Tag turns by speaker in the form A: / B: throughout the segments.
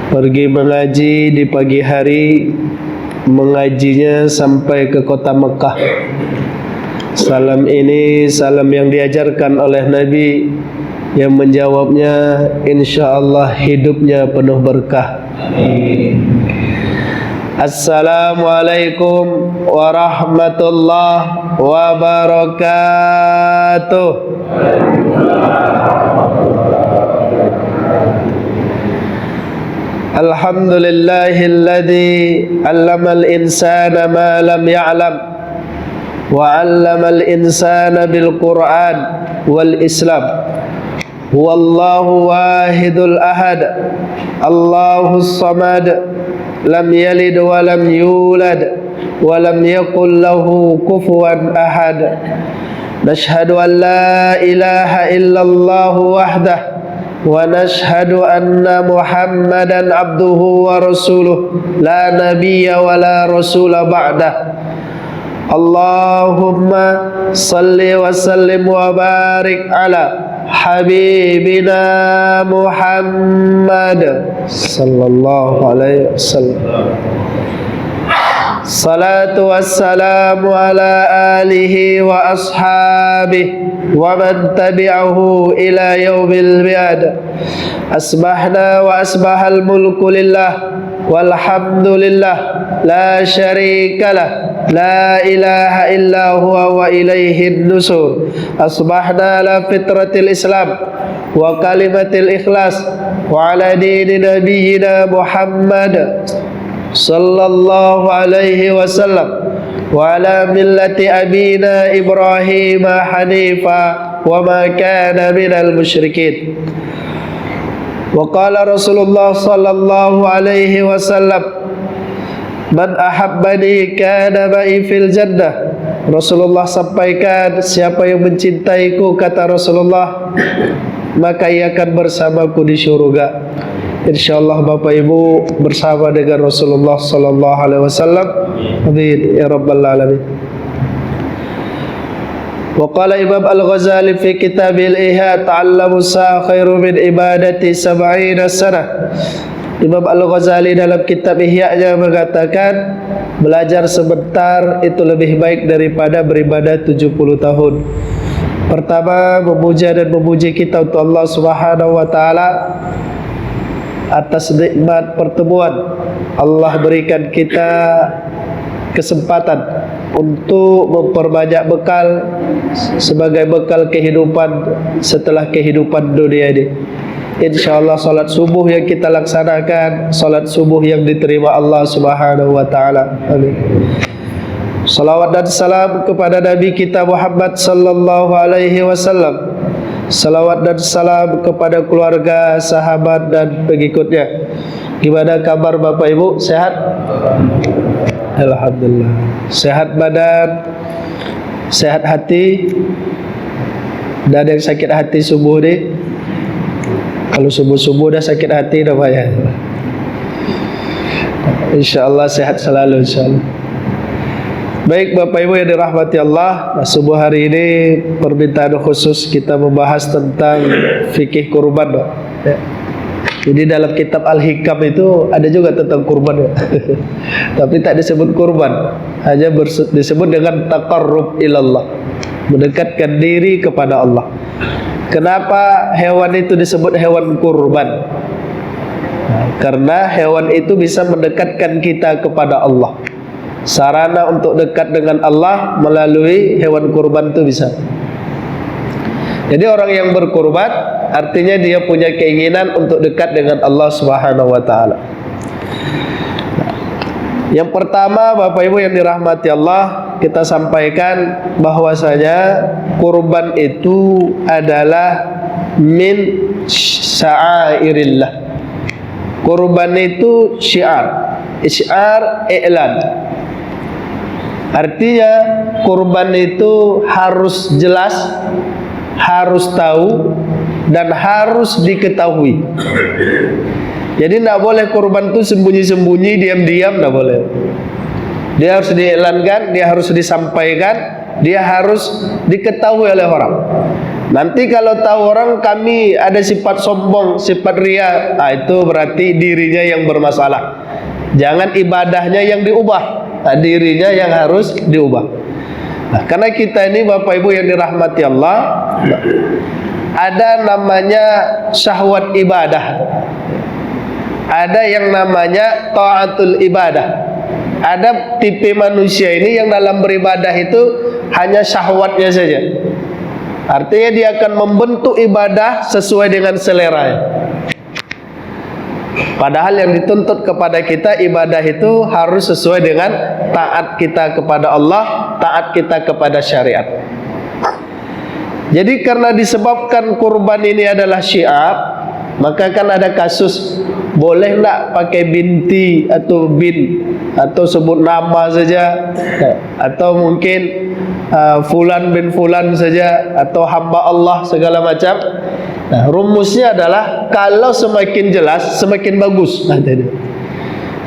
A: pergi mengaji di pagi hari, mengajinya sampai ke kota Mekah. Salam ini salam yang diajarkan oleh Nabi, yang menjawabnya insyaallah hidupnya penuh berkah. Assalamualaikum warahmatullahi wabarakatuh. Alhamdulillahilladzi 'allamal insana ma lam ya'lam wa 'allamal insana bil Qur'an wal Islam. Huwallahu wahidul ahad, Allahus samad, lam yalid wa lam yulad wa lam yakul lahu kufuwan ahad. Nashhadu an la ilaha illallah wahdah wa nashhadu anna Muhammadan abduhu wa rasuluh, la nabiyya wa la rasula ba'dah. Allahumma salli wa sallim wa barik ala habibina Muhammad sallallahu alaihi wasallam. Salatu wassalamu ala alihi wa ashabihi wa man tabi'ahu ila yaumil mi'ad. Asbahna wa asbahal mulku lillah walhamdulillah la syarikalah, la ilaha illa huwa wa ilaihin nusur. Asbahna ala fitratil Islam wa kalimatil ikhlas wa ala dini nabiyyina Muhammad sallallahu alaihi wasallam wa ala millati abina Ibrahim hanifa wa ma kana minal musyrikin. Wa qala Rasulullah sallallahu alaihi wasallam, man ahabbani kana ma'i fil jannah. Rasulullah sampaikan, siapa yang mencintaiku, kata Rasulullah, maka ia akan bersamaku di syurga. InsyaAllah Bapak Ibu bersama dengan Rasulullah sallallahu alaihi wasallam. Amin ya rabbal alamin. Wa qala Imam Al-Ghazali fi kitabil Ihya, ta'allamu sa'a khairu min ibadati sab'ina sanah. Imam Al-Ghazali dalam kitab Ihya-nya mengatakan, belajar sebentar itu lebih baik daripada beribadah 70 tahun. Pertama, memuja dan memuji kita untuk Allah Subhanahu wa taala atas nikmat pertemuan. Allah berikan kita kesempatan untuk memperbanyak bekal sebagai bekal kehidupan setelah kehidupan dunia ini. InsyaAllah salat subuh yang kita laksanakan, salat subuh yang diterima Allah Subhanahu wa taala. Amin. Salawat dan salam kepada Nabi kita Muhammad sallallahu alaihi wasallam. Salawat dan salam kepada keluarga, sahabat dan pengikutnya. Gimana kabar Bapak Ibu? Sehat? Alhamdulillah. Sehat badan, sehat hati. Dan yang sakit hati subuh ni, kalau subuh-subuh dah sakit hati dah payah. InsyaAllah sehat selalu, insyaAllah. Baik Bapak Ibu yang dirahmati Allah, subuh hari ini permintaan khusus kita membahas tentang fikih kurban, ya. Jadi dalam kitab Al-Hikam itu ada juga tentang kurban, ya. Tapi tak disebut kurban, hanya disebut dengan taqarrub ilallah, mendekatkan diri kepada Allah. Kenapa hewan itu disebut hewan kurban? Karena hewan itu bisa mendekatkan kita kepada Allah. Sarana untuk dekat dengan Allah melalui hewan kurban itu bisa. Jadi orang yang berkurban artinya dia punya keinginan untuk dekat dengan Allah Subhanahu wa taala. Yang pertama Bapak Ibu yang dirahmati Allah, kita sampaikan bahwasanya kurban itu adalah min sya'airillah. Kurban itu syiar, i'lan. Artinya kurban itu harus jelas, harus tahu, dan harus diketahui. Jadi tidak boleh kurban itu sembunyi-sembunyi, diam-diam, tidak boleh. Dia harus diiklankan, dia harus disampaikan, dia harus diketahui oleh orang. Nanti kalau tahu orang kami ada sifat sombong, sifat ria, itu berarti dirinya yang bermasalah. Jangan ibadahnya yang diubah, dirinya yang harus diubah. Nah, karena kita ini Bapak Ibu yang dirahmati Allah, ada namanya syahwat ibadah, ada yang namanya taatul ibadah. Ada tipe manusia ini yang dalam beribadah itu hanya syahwatnya saja. Artinya dia akan membentuk ibadah sesuai dengan seleranya. Padahal yang dituntut kepada kita ibadah itu harus sesuai dengan taat kita kepada Allah, taat kita kepada syariat. Jadi karena disebabkan kurban ini adalah syiar, maka kan ada kasus boleh enggak pakai binti atau bin atau sebut nama saja, atau mungkin fulan bin fulan saja, atau hamba Allah segala macam. Nah, rumusnya adalah kalau semakin jelas semakin bagus.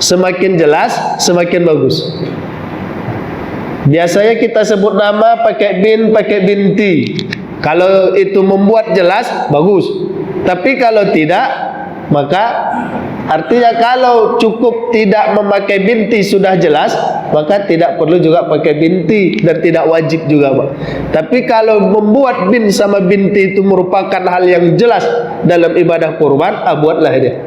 A: Semakin jelas semakin bagus. Biasanya kita sebut nama pakai bin, pakai binti. Kalau itu membuat jelas, bagus. Tapi kalau tidak, maka artinya kalau cukup tidak memakai binti sudah jelas, maka tidak perlu juga pakai binti dan tidak wajib juga, Pak. Tapi kalau membuat bin sama binti itu merupakan hal yang jelas dalam ibadah kurban, buatlah dia.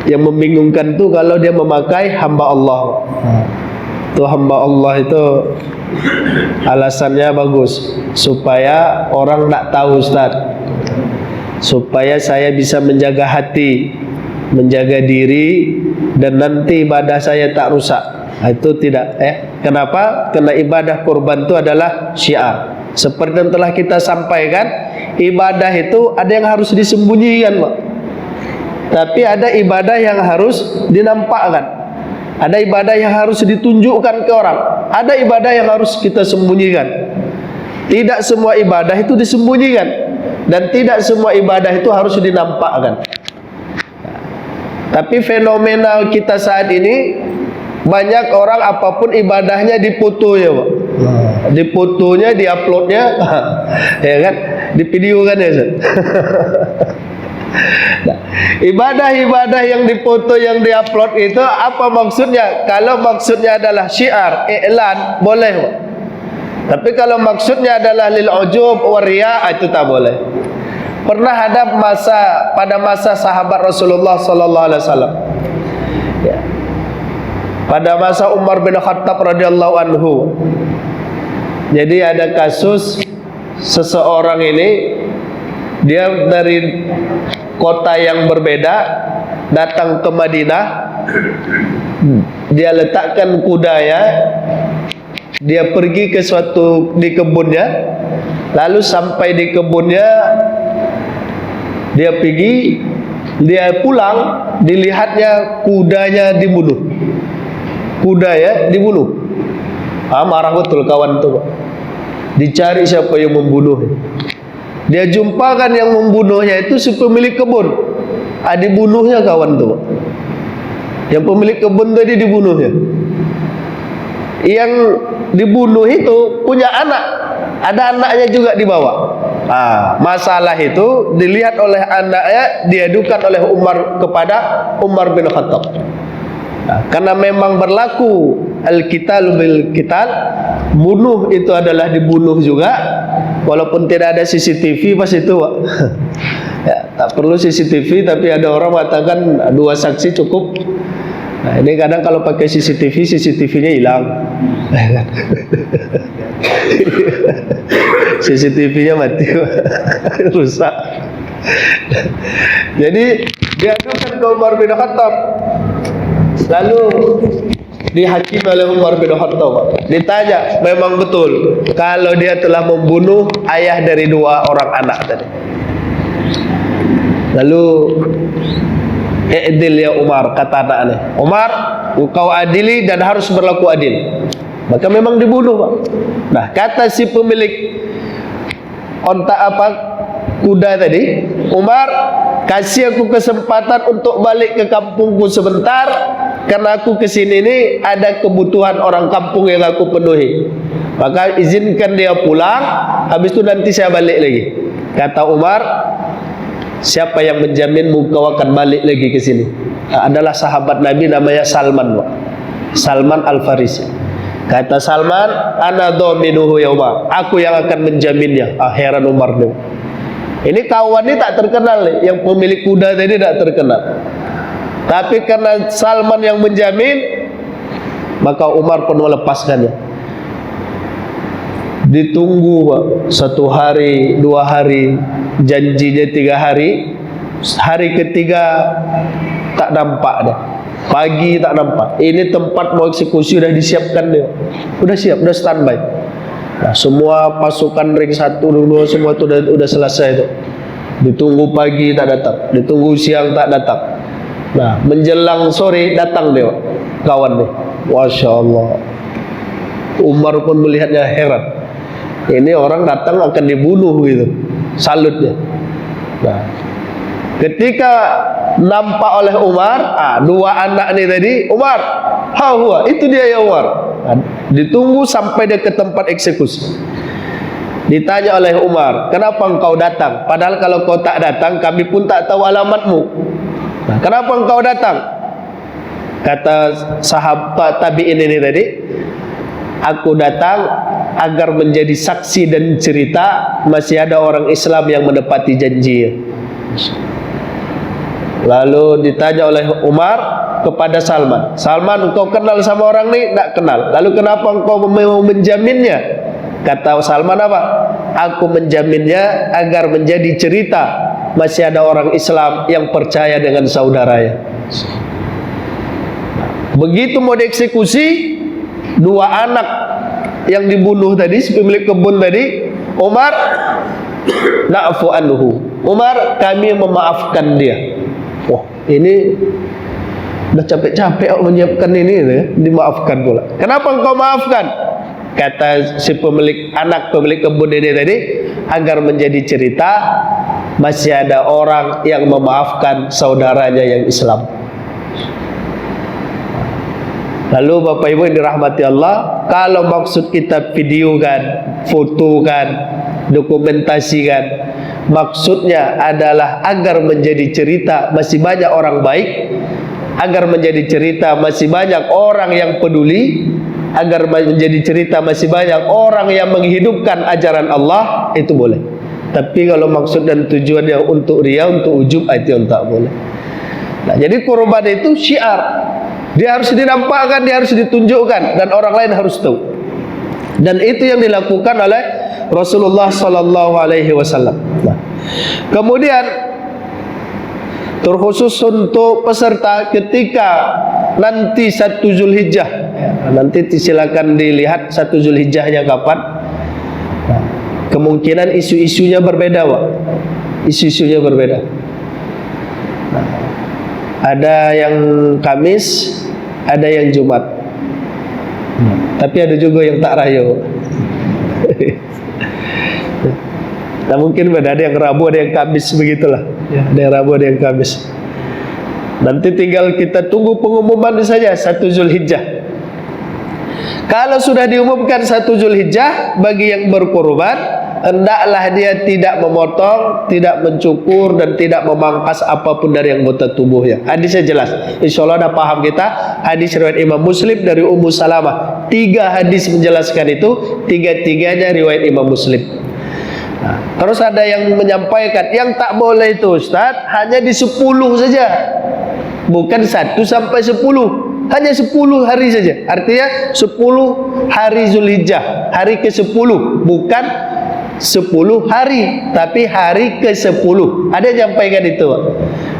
A: Yang membingungkan tuh kalau dia memakai hamba Allah. Tuh hamba Allah itu alasannya bagus supaya orang tak tahu, Ustaz, supaya saya bisa menjaga hati, menjaga diri, dan nanti ibadah saya tak rusak. Itu tidak. Kenapa? Karena ibadah kurban itu adalah syiar. Seperti yang telah kita sampaikan, ibadah itu ada yang harus disembunyikan, Pak. Tapi ada ibadah yang harus dinampakkan. Ada ibadah yang harus ditunjukkan ke orang. Ada ibadah yang harus kita sembunyikan. Tidak semua ibadah itu disembunyikan, dan tidak semua ibadah itu harus dinampakkan. Tapi fenomena kita saat ini, banyak orang apapun ibadahnya dipoto ya, Pak. Dipotonya, diuploadnya, ya kan, divideokan ya, Ustaz. Nah, ibadah-ibadah yang dipoto, yang diupload itu apa maksudnya? Kalau maksudnya adalah syiar, iklan, boleh, Pak. Tapi kalau maksudnya adalah lil ujub wa riya, itu tak boleh. Pernah ada pada masa sahabat Rasulullah sallallahu alaihi wasallam, ya, pada masa Umar bin Khattab radhiyallahu anhu. Jadi ada kasus seseorang ini, dia dari kota yang berbeda datang ke Madinah. Dia letakkan kudanya, dia pergi ke di kebunnya. Lalu sampai di kebunnya, dia pergi, dia pulang, dilihatnya kudanya dibunuh. Kudanya dibunuh. Marah betul kawan itu, Pak. Dicari siapa yang membunuhnya. Dia jumpakan yang membunuhnya itu si pemilik kebun. Dibunuhnya kawan itu, Pak. Yang pemilik kebun tadi dibunuhnya. Yang dibunuh itu punya anak, ada anaknya juga dibawa. Masalah itu dilihat oleh anaknya, diadukan oleh Umar kepada Umar bin Khattab. Karena memang berlaku al-qital bil qital, bunuh itu adalah dibunuh juga, walaupun tidak ada CCTV pas itu, Pak. Ya, tak perlu CCTV, tapi ada orang mengatakan 2 saksi cukup. Nah, ini kadang kalau pakai CCTV, CCTV-nya hilang. CCTV-nya mati, rusak. Jadi diadukan ke Umar bin Khattab. Lalu dihakimi oleh Umar bin Khattab. Ditanya, memang betul kalau dia telah membunuh ayah dari 2 orang anak tadi. Lalu i'dil ya Umar, kata anaknya, Umar, engkau adili dan harus berlaku adil. Maka memang dibunuh, Pak. Nah, kata si pemilik kuda tadi, Umar, kasih aku kesempatan untuk balik ke kampungku sebentar, karena aku kesini ini ada kebutuhan orang kampung yang aku penuhi, maka izinkan dia pulang, habis itu nanti saya balik lagi. Kata Umar, siapa yang menjaminmu kau akan balik lagi ke sini? Adalah sahabat Nabi namanya Salman, Salman Al-Farisi. Kata Salman, ana dhaminuhu ya Umar, aku yang akan menjaminnya. Heran Umar dia. Ini kawan ini tak terkenal nih, yang pemilik kuda tadi tak terkenal. Tapi karena Salman yang menjamin, maka Umar pun melepaskannya. Ditunggu Pak, 1 hari, 2 hari, janjinya 3 hari. Hari ketiga tak nampak dah. Pagi tak nampak. Ini tempat mau eksekusi sudah disiapkan dia. Sudah siap, sudah standby. Nah, semua pasukan ring 1, 2 semua itu udah selesai itu. Ditunggu pagi tak datang, ditunggu siang tak datang. Nah, menjelang sore datang dia, kawan dia. Masya Allah. Umar pun melihatnya heran. Ini orang datang akan dibunuh gitu. Salut dia. Nah, ketika nampak oleh Umar, 2 anak ni tadi, Umar, huwa, itu dia ya Umar. Ditunggu sampai dia ke tempat eksekusi. Ditanya oleh Umar, kenapa engkau datang? Padahal kalau kau tak datang, kami pun tak tahu alamatmu. Nah, kenapa engkau datang? Kata sahabat tabi'in ini tadi, aku datang agar menjadi saksi dan cerita masih ada orang Islam yang menepati janji. Lalu ditanya oleh Umar kepada Salman, Salman, engkau kenal sama orang ni? Tak kenal. Lalu kenapa engkau mau menjaminnya? Kata Salman apa? Aku menjaminnya agar menjadi cerita masih ada orang Islam yang percaya dengan saudaranya. Begitu mau dieksekusi, 2 anak yang dibunuh tadi, si pemilik kebun tadi, Umar, na'fu anhu, Umar, kami memaafkan dia. Wah, ini udah capek-capek menyiapkan ini, dimaafkan pula. Kenapa engkau maafkan? Kata si pemilik kebun ini tadi, agar menjadi cerita masih ada orang yang memaafkan saudaranya yang Islam. Lalu Bapak Ibu yang dirahmati Allah, kalau maksud kita videokan, fotokan, dokumentasikan, maksudnya adalah agar menjadi cerita masih banyak orang baik, agar menjadi cerita masih banyak orang yang peduli, agar menjadi cerita masih banyak orang yang menghidupkan ajaran Allah, itu boleh. Tapi kalau maksud dan tujuannya untuk riya, untuk ujub, itu yang tak boleh. Nah, jadi kurban itu syiar. Dia harus dinampakkan, dia harus ditunjukkan, dan orang lain harus tahu. Dan itu yang dilakukan oleh Rasulullah Sallallahu Alaihi Wasallam. Nah, kemudian terkhusus untuk peserta ketika nanti 1 Zulhijjah, nanti silakan dilihat 1 Zulhijjahnya kapan. Nah, kemungkinan isu-isunya berbeda, Pak. Isu-isunya berbeda. Nah, ada yang Kamis, ada yang Jumat. Tapi ada juga yang tak rayo. Nah, mungkin ada yang Rabu, ada yang Kamis, begitulah. Ada yang Rabu, ada yang Kamis. Nanti tinggal kita tunggu pengumuman saja 1 Zulhijjah. Kalau sudah diumumkan 1 Zulhijjah, bagi yang berkorban, hendaklah dia tidak memotong, tidak mencukur, dan tidak memangkas apapun dari anggota tubuhnya. Hadisnya jelas. Insya Allah dah paham kita. Hadis riwayat Imam Muslim dari Ummu Salamah. 3 hadis menjelaskan itu, 3-tiganya riwayat Imam Muslim. Nah, terus ada yang menyampaikan yang tak boleh itu Ustaz hanya di 10 saja, bukan 1 sampai 10, hanya 10 hari saja. Artinya 10 hari Zulhijjah, hari ke-10, bukan 10 hari, tapi hari ke-10. Ada yang menyampaikan itu.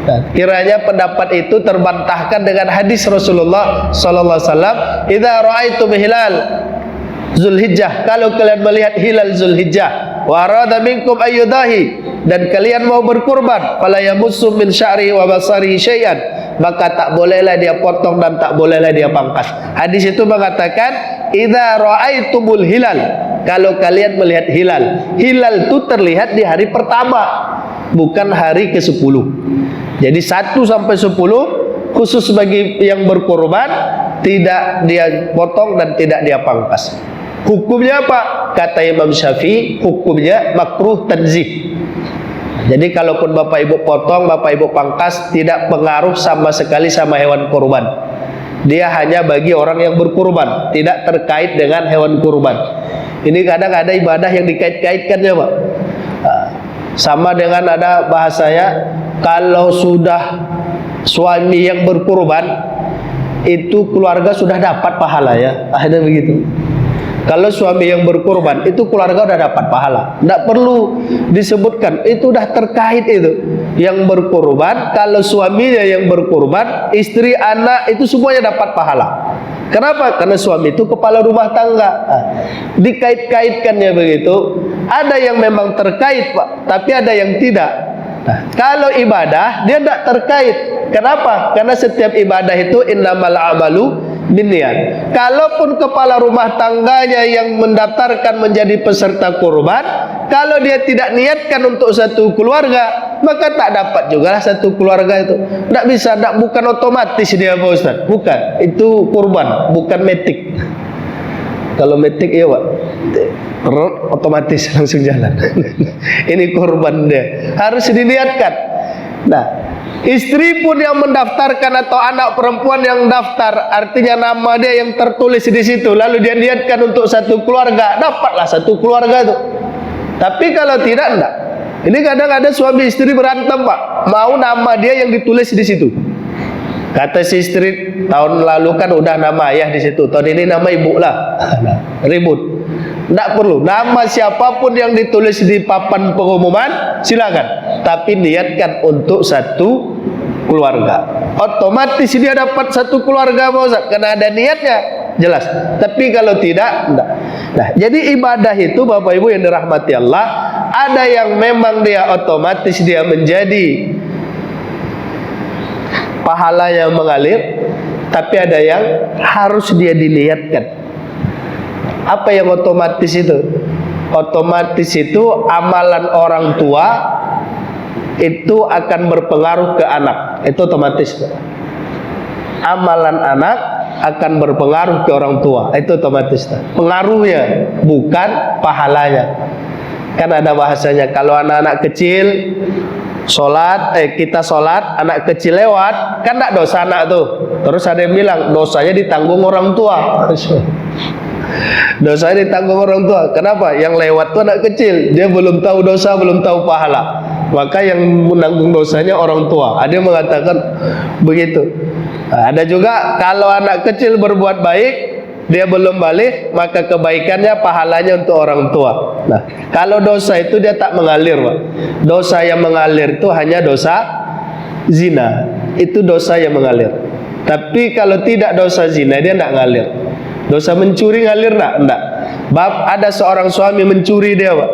A: Nah, kiranya pendapat itu terbantahkan dengan hadis Rasulullah sallallahu alaihi wasallam, "Idza ra'aitum hilal Zulhijjah, kalau kalian melihat hilal Zulhijjah, wa arada minkum ayyudahi, dan kalian mau berkurban, fala yamussu min sya'ri wa basarihi syai'an, maka tak bolehlah dia potong dan tak bolehlah dia pangkas." Hadis itu mengatakan, idza ra'aitumul hilal, kalau kalian melihat hilal. Hilal itu terlihat di hari pertama, bukan hari ke-10. Jadi 1 sampai 10 Khusus bagi yang berkurban, tidak dia potong dan tidak dia pangkas. Hukumnya apa? Kata Imam Syafi'i, hukumnya makruh tanzih. Jadi kalaupun bapak ibu potong, bapak ibu pangkas, tidak pengaruh sama sekali sama hewan kurban. Dia hanya bagi orang yang berkurban, tidak terkait dengan hewan kurban. Ini kadang ada ibadah yang dikait-kaitkan ya Pak. Sama dengan ada bahasanya, kalau sudah suami yang berkurban, itu keluarga sudah dapat pahala ya. Ada begitu. Kalau suami yang berkurban, itu keluarga sudah dapat pahala. Tidak perlu disebutkan, itu sudah terkait itu. Yang berkurban, kalau suaminya yang berkurban, istri, anak, itu semuanya dapat pahala. Kenapa? Karena suami itu kepala rumah tangga. Dikait-kaitkannya begitu. Ada yang memang terkait Pak, tapi ada yang tidak. Kalau ibadah, dia tidak terkait. Kenapa? Karena setiap ibadah itu innamal amalu binniyat. Kalaupun kepala rumah tangganya yang mendaftarkan menjadi peserta kurban, kalau dia tidak niatkan untuk satu keluarga, maka tak dapat juga satu keluarga itu. Tak bisa, bukan otomatis dia Pak Ustaz. Bukan, itu kurban, bukan metik. Kalau metik iya Pak, otomatis langsung jalan. Ini kurban dia, harus diniatkan. Nah, istri pun yang mendaftarkan atau anak perempuan yang daftar, artinya nama dia yang tertulis di situ, lalu dia niatkan untuk satu keluarga, dapatlah satu keluarga itu. Tapi kalau tidak, enggak. Ini kadang ada suami istri berantem Pak, mau nama dia yang ditulis di situ. Kata si istri, tahun lalu kan udah nama ayah di situ, tahun ini nama ibu lah. Ribut. Tidak perlu, nama siapapun yang ditulis di papan pengumuman silakan, tapi niatkan untuk satu keluarga. Otomatis dia dapat satu keluarga Pak Ustaz, karena ada niatnya, jelas. Tapi kalau tidak, enggak. Nah, jadi ibadah itu Bapak Ibu yang dirahmati Allah, ada yang memang dia otomatis dia menjadi pahala yang mengalir, tapi ada yang harus dia diniatkan. Apa yang otomatis itu? Otomatis itu amalan orang tua itu akan berpengaruh ke anak. Itu otomatis. Amalan anak akan berpengaruh ke orang tua. Itu otomatis. Pengaruhnya bukan pahalanya. Kan ada bahasanya, kalau anak-anak kecil kita sholat, anak kecil lewat, kan tak dosa anak tuh. Terus ada yang bilang dosanya ditanggung orang tua. Dosanya ditanggung orang tua. Kenapa? Yang lewat tuh anak kecil, dia belum tahu dosa, belum tahu pahala, maka yang menanggung dosanya orang tua. Ada yang mengatakan begitu. Ada juga kalau anak kecil berbuat baik, dia belum balik, maka kebaikannya, pahalanya untuk orang tua. Nah, kalau dosa itu dia tak mengalir Pak. Dosa yang mengalir itu hanya dosa zina. Itu dosa yang mengalir. Tapi kalau tidak dosa zina, dia tidak ngalir. Dosa mencuri ngalir enggak? Bab ada seorang suami mencuri dia Pak.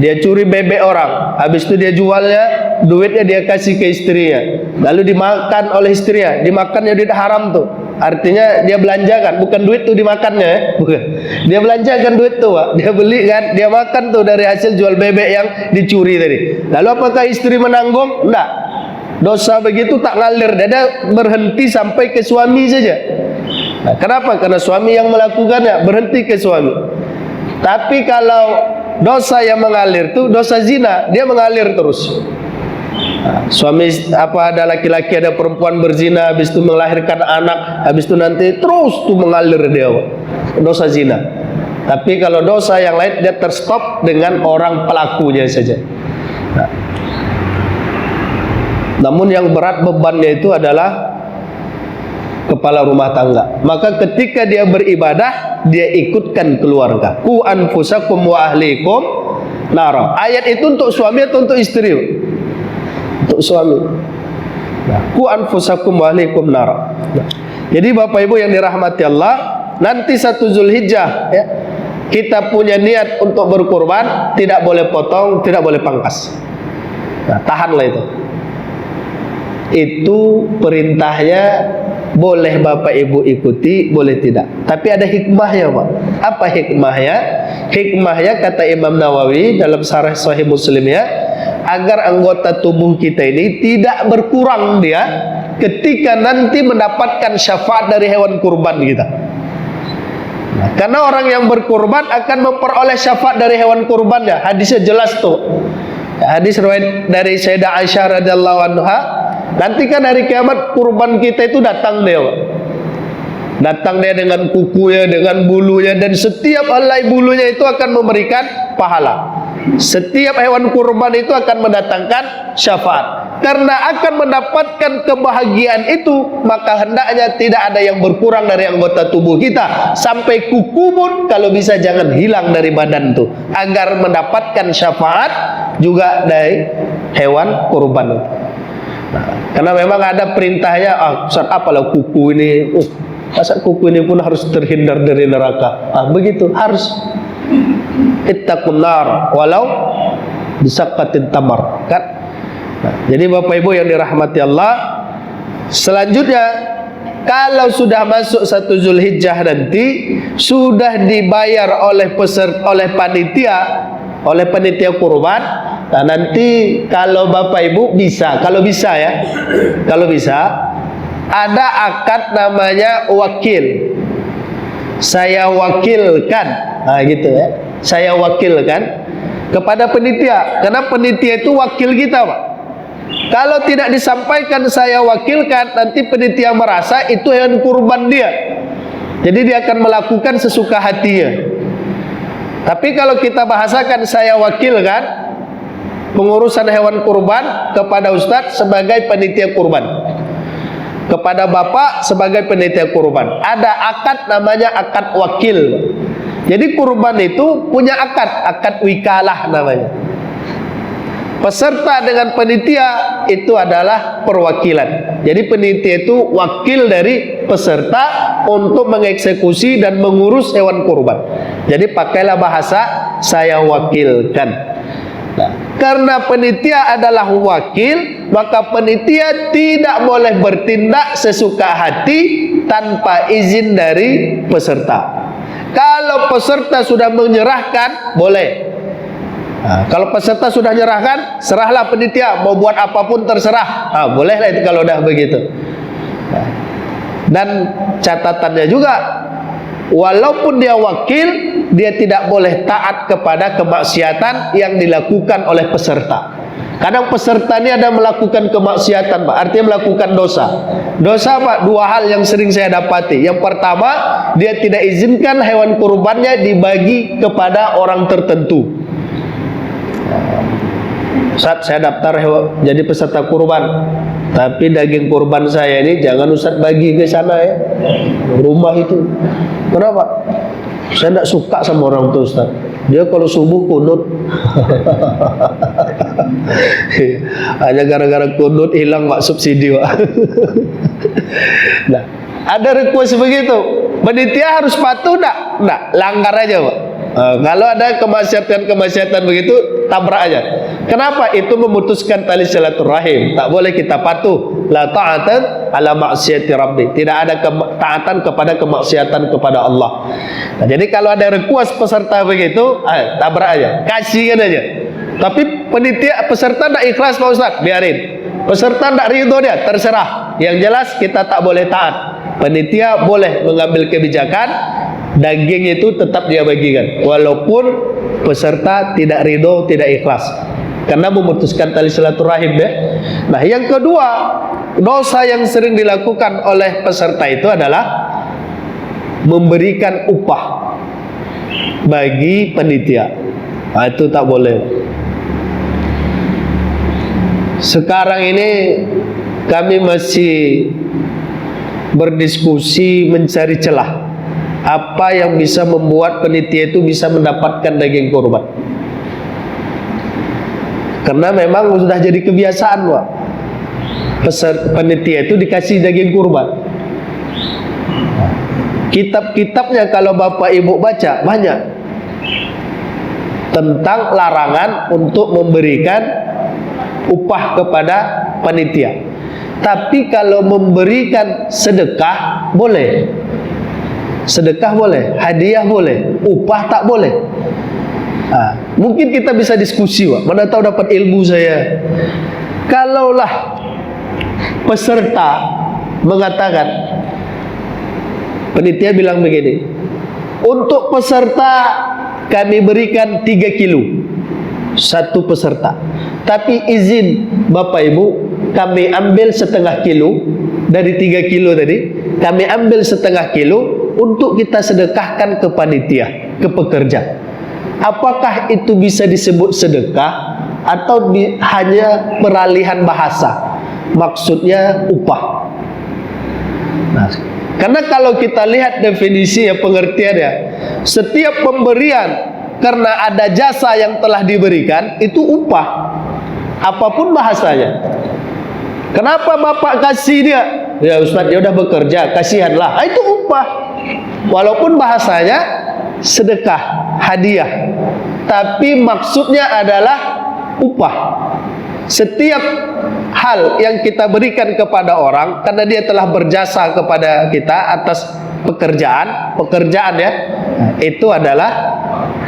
A: Dia curi bebek orang, habis itu dia jualnya, duitnya dia kasih ke istrinya, lalu dimakan oleh istrinya. Dimakannya duit haram tuh. Artinya dia belanjakan, bukan duit tuh dimakannya, bukan. Dia belanjakan duit tuh Pak. Dia beli kan, dia makan tuh dari hasil jual bebek yang dicuri tadi. Lalu apakah istri menanggung? Enggak. Dosa begitu tak ngalir, dia berhenti sampai ke suami saja. Nah, kenapa? Karena suami yang melakukannya, berhenti ke suami. Tapi kalau dosa yang mengalir itu dosa zina, dia mengalir terus. Nah, suami ada laki-laki, ada perempuan berzina, habis itu melahirkan anak, habis itu nanti terus tuh mengalir dia dosa zina. Tapi kalau dosa yang lain dia terstop dengan orang pelakunya saja. Nah, namun yang berat bebannya itu adalah kepala rumah tangga. Maka ketika dia beribadah, dia ikutkan keluarga. Ku anfusakum wa ahlikum nara. Ayat itu untuk suami atau untuk istri? Untuk suami. Nah, ku anfusakum wa ahlikum nara. Nah, jadi Bapak Ibu yang dirahmati Allah, nanti 1 Zulhijjah ya, kita punya niat untuk berkurban, tidak boleh potong, tidak boleh pangkas. Nah, tahanlah itu. Itu perintahnya. Boleh Bapak Ibu ikuti, boleh tidak. Tapi ada hikmahnya Pak. Apa hikmahnya? Hikmahnya kata Imam Nawawi dalam Syarah Sahih Muslim ya, agar anggota tubuh kita ini tidak berkurang dia, ketika nanti mendapatkan syafaat dari hewan kurban kita. Karena orang yang berkurban akan memperoleh syafaat dari hewan kurbannya. Hadisnya jelas tuh. Hadis riwayat dari Sayyidah Aisyah radhiyallahu anha, nanti kan hari kiamat kurban kita itu datang dia, Pak. Datang dia dengan kukunya, dengan bulunya, dan setiap helai bulunya itu akan memberikan pahala. Setiap hewan kurban itu akan mendatangkan syafaat. Karena akan mendapatkan kebahagiaan itu, maka hendaknya tidak ada yang berkurang dari anggota tubuh kita. Sampai kuku pun kalau bisa jangan hilang dari badan itu, agar mendapatkan syafaat juga dari hewan kurban itu. Nah, karena memang ada perintahnya, Ustaz, apalah kuku ini, masa kuku ini pun harus terhindar dari neraka. Begitu, harus. Ittaqun nar walau bisaqqatin tamar, kan? Nah, jadi Bapak Ibu yang dirahmati Allah, selanjutnya kalau sudah masuk 1 Zulhijjah nanti sudah dibayar oleh panitia kurban. Nah, nanti kalau Bapak Ibu bisa, kalau bisa ada akad namanya wakil. Saya wakilkan, nah gitu ya. Saya wakilkan kepada penitia, karena penitia itu wakil kita, Pak. Kalau tidak disampaikan saya wakilkan, nanti penitia merasa itu hewan kurban dia. Jadi dia akan melakukan sesuka hatinya. Tapi kalau kita bahasakan saya wakilkan pengurusan hewan kurban kepada Ustadz sebagai penitia kurban, kepada Bapak sebagai penitia kurban, ada akad namanya akad wakil. Jadi kurban itu punya akad wikalah namanya. Peserta dengan penitia itu adalah perwakilan. Jadi penitia itu wakil dari peserta untuk mengeksekusi dan mengurus hewan kurban. Jadi pakailah bahasa saya wakilkan. Nah, karena penitia adalah wakil, maka penitia tidak boleh bertindak sesuka hati tanpa izin dari peserta. Kalau peserta sudah menyerahkan, boleh. Nah, kalau peserta sudah menyerahkan, serahlah penitia, mau buat apapun terserah. Bolehlah itu kalau udah begitu. Nah, dan catatannya juga, walaupun dia wakil, dia tidak boleh taat kepada kemaksiatan yang dilakukan oleh peserta. Kadang peserta ini ada melakukan kemaksiatan, Pak, artinya melakukan dosa. Dosa, Pak, dua hal yang sering saya dapati. Yang pertama, dia tidak izinkan hewan kurbannya dibagi kepada orang tertentu. Ustaz, saya daftar jadi peserta kurban, tapi daging kurban saya ini jangan Ustaz bagi ke sana ya, rumah itu. Kenapa? Saya tidak suka sama orang itu, Ustaz. Dia kalau subuh kunut. Hanya gara-gara kunut hilang, Pak, subsidi, Pak. Nah, ada request begitu. Panitia harus patuh enggak? Enggak, langgar aja, Pak. Kalau ada kemaksiatan begitu, tabrak aja. Kenapa? Itu memutuskan tali silaturahim. Tak boleh kita patuh. La ta'atan ala maksiati rabbi. Tidak ada taatan kepada kemaksiatan kepada Allah. Nah, jadi kalau ada request peserta begitu, tabrak aja, kasihkan aja. Tapi penitia peserta tidak ikhlas, Pak Ustaz, biarin. Peserta tidak ridho, dia terserah. Yang jelas kita tak boleh taat. Penitia boleh mengambil kebijakan, daging itu tetap dia bagikan, walaupun peserta tidak ridho, tidak ikhlas, karena memutuskan tali silaturahim ya. Nah, yang kedua, dosa yang sering dilakukan oleh peserta itu adalah memberikan upah bagi panitia. Nah, itu tak boleh. Sekarang ini kami masih berdiskusi mencari celah apa yang bisa membuat panitia itu bisa mendapatkan daging kurban. Karena memang sudah jadi kebiasaan, Pak, panitia itu dikasih daging kurban. Kitab-kitabnya kalau Bapak Ibu baca banyak tentang larangan untuk memberikan upah kepada panitia. Tapi kalau memberikan sedekah boleh. Sedekah boleh, hadiah boleh, upah tak boleh. Mungkin kita bisa diskusi, Pak. Mana tahu dapat ilmu saya. Kalaulah peserta mengatakan, penitia bilang begini, untuk peserta kami berikan 3 kilo satu peserta, tapi izin Bapak Ibu kami ambil setengah kilo dari 3 kilo tadi, kami ambil setengah kilo untuk kita sedekahkan ke panitia, ke pekerja. Apakah itu bisa disebut sedekah atau hanya peralihan bahasa? Maksudnya upah. Nah, karena kalau kita lihat definisi ya, pengertiannya, setiap pemberian karena ada jasa yang telah diberikan itu upah, apapun bahasanya. Kenapa Bapak kasih dia? Ya Ustaz, dia udah bekerja, kasihanlah. Itu upah, walaupun bahasanya sedekah, hadiah, tapi maksudnya adalah upah. Setiap hal yang kita berikan kepada orang karena dia telah berjasa kepada kita atas pekerjaan ya, itu adalah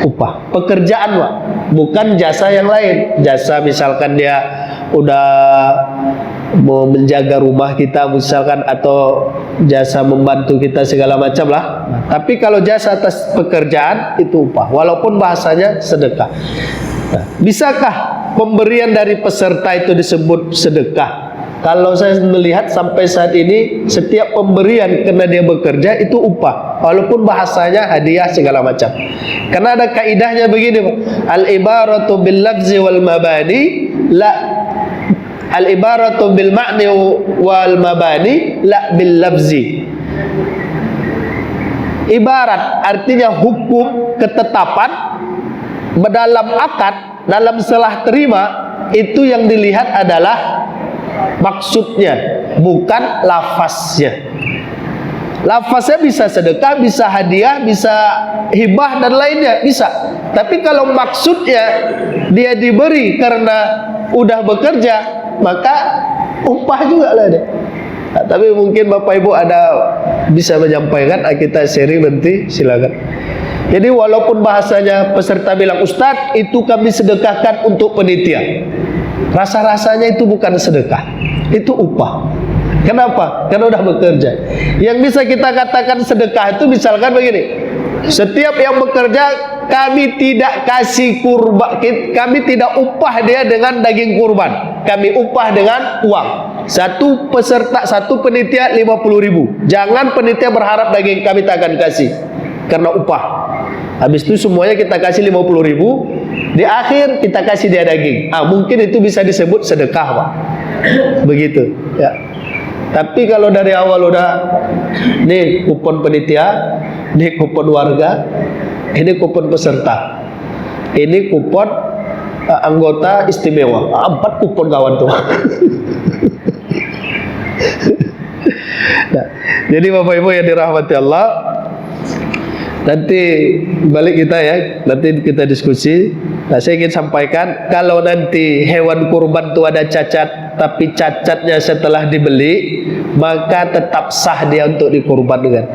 A: upah. Pekerjaan, Pak, bukan jasa yang lain. Jasa misalkan dia udah mau menjaga rumah kita misalkan, atau jasa membantu kita segala macam lah. Tapi kalau jasa atas pekerjaan itu upah, walaupun bahasanya sedekah. Nah, bisakah pemberian dari peserta itu disebut sedekah? Kalau saya melihat sampai saat ini setiap pemberian karena dia bekerja itu upah, walaupun bahasanya hadiah segala macam. Karena ada kaidahnya begini, Pak. Al-ibaratu bil lafzi wal mabani la al-ibaratu bil ma'ni wal mabani la bil lafzi. Ibarat artinya hukum, ketetapan, dalam akad, dalam salah terima, itu yang dilihat adalah maksudnya, bukan lafaznya. Lafaznya bisa sedekah, bisa hadiah, bisa hibah dan lainnya, bisa. Tapi kalau maksudnya dia diberi karena udah bekerja, maka upah juga lah dia. Nah, tapi mungkin Bapak Ibu ada bisa menyampaikan, kita sharing nanti, silakan. Jadi walaupun bahasanya peserta bilang, Ustadz itu kami sedekahkan untuk penitia, rasa-rasanya itu bukan sedekah, itu upah. Kenapa? Karena udah bekerja. Yang bisa kita katakan sedekah itu misalkan begini, setiap yang bekerja kami tidak kasih kurban, kami tidak upah dia dengan daging kurban, kami upah dengan uang. Satu peserta, satu penitia 50.000. Jangan penitia berharap daging, kami tak akan kasih, karena upah. Habis itu semuanya kita kasih 50.000, di akhir kita kasih dia daging. Mungkin itu bisa disebut sedekah, Pak. Begitu ya. Tapi kalau dari awal udah, nih kupon penitia, nih kupon warga, ini kupon peserta, ini kupon anggota istimewa, 4 kupon kawan tuh. Nah, jadi Bapak Ibu yang dirahmati Allah, nanti balik kita ya, nanti kita diskusi. Nah, saya ingin sampaikan, kalau nanti hewan kurban itu ada cacat, tapi cacatnya setelah dibeli, maka tetap sah dia untuk dikurbankan.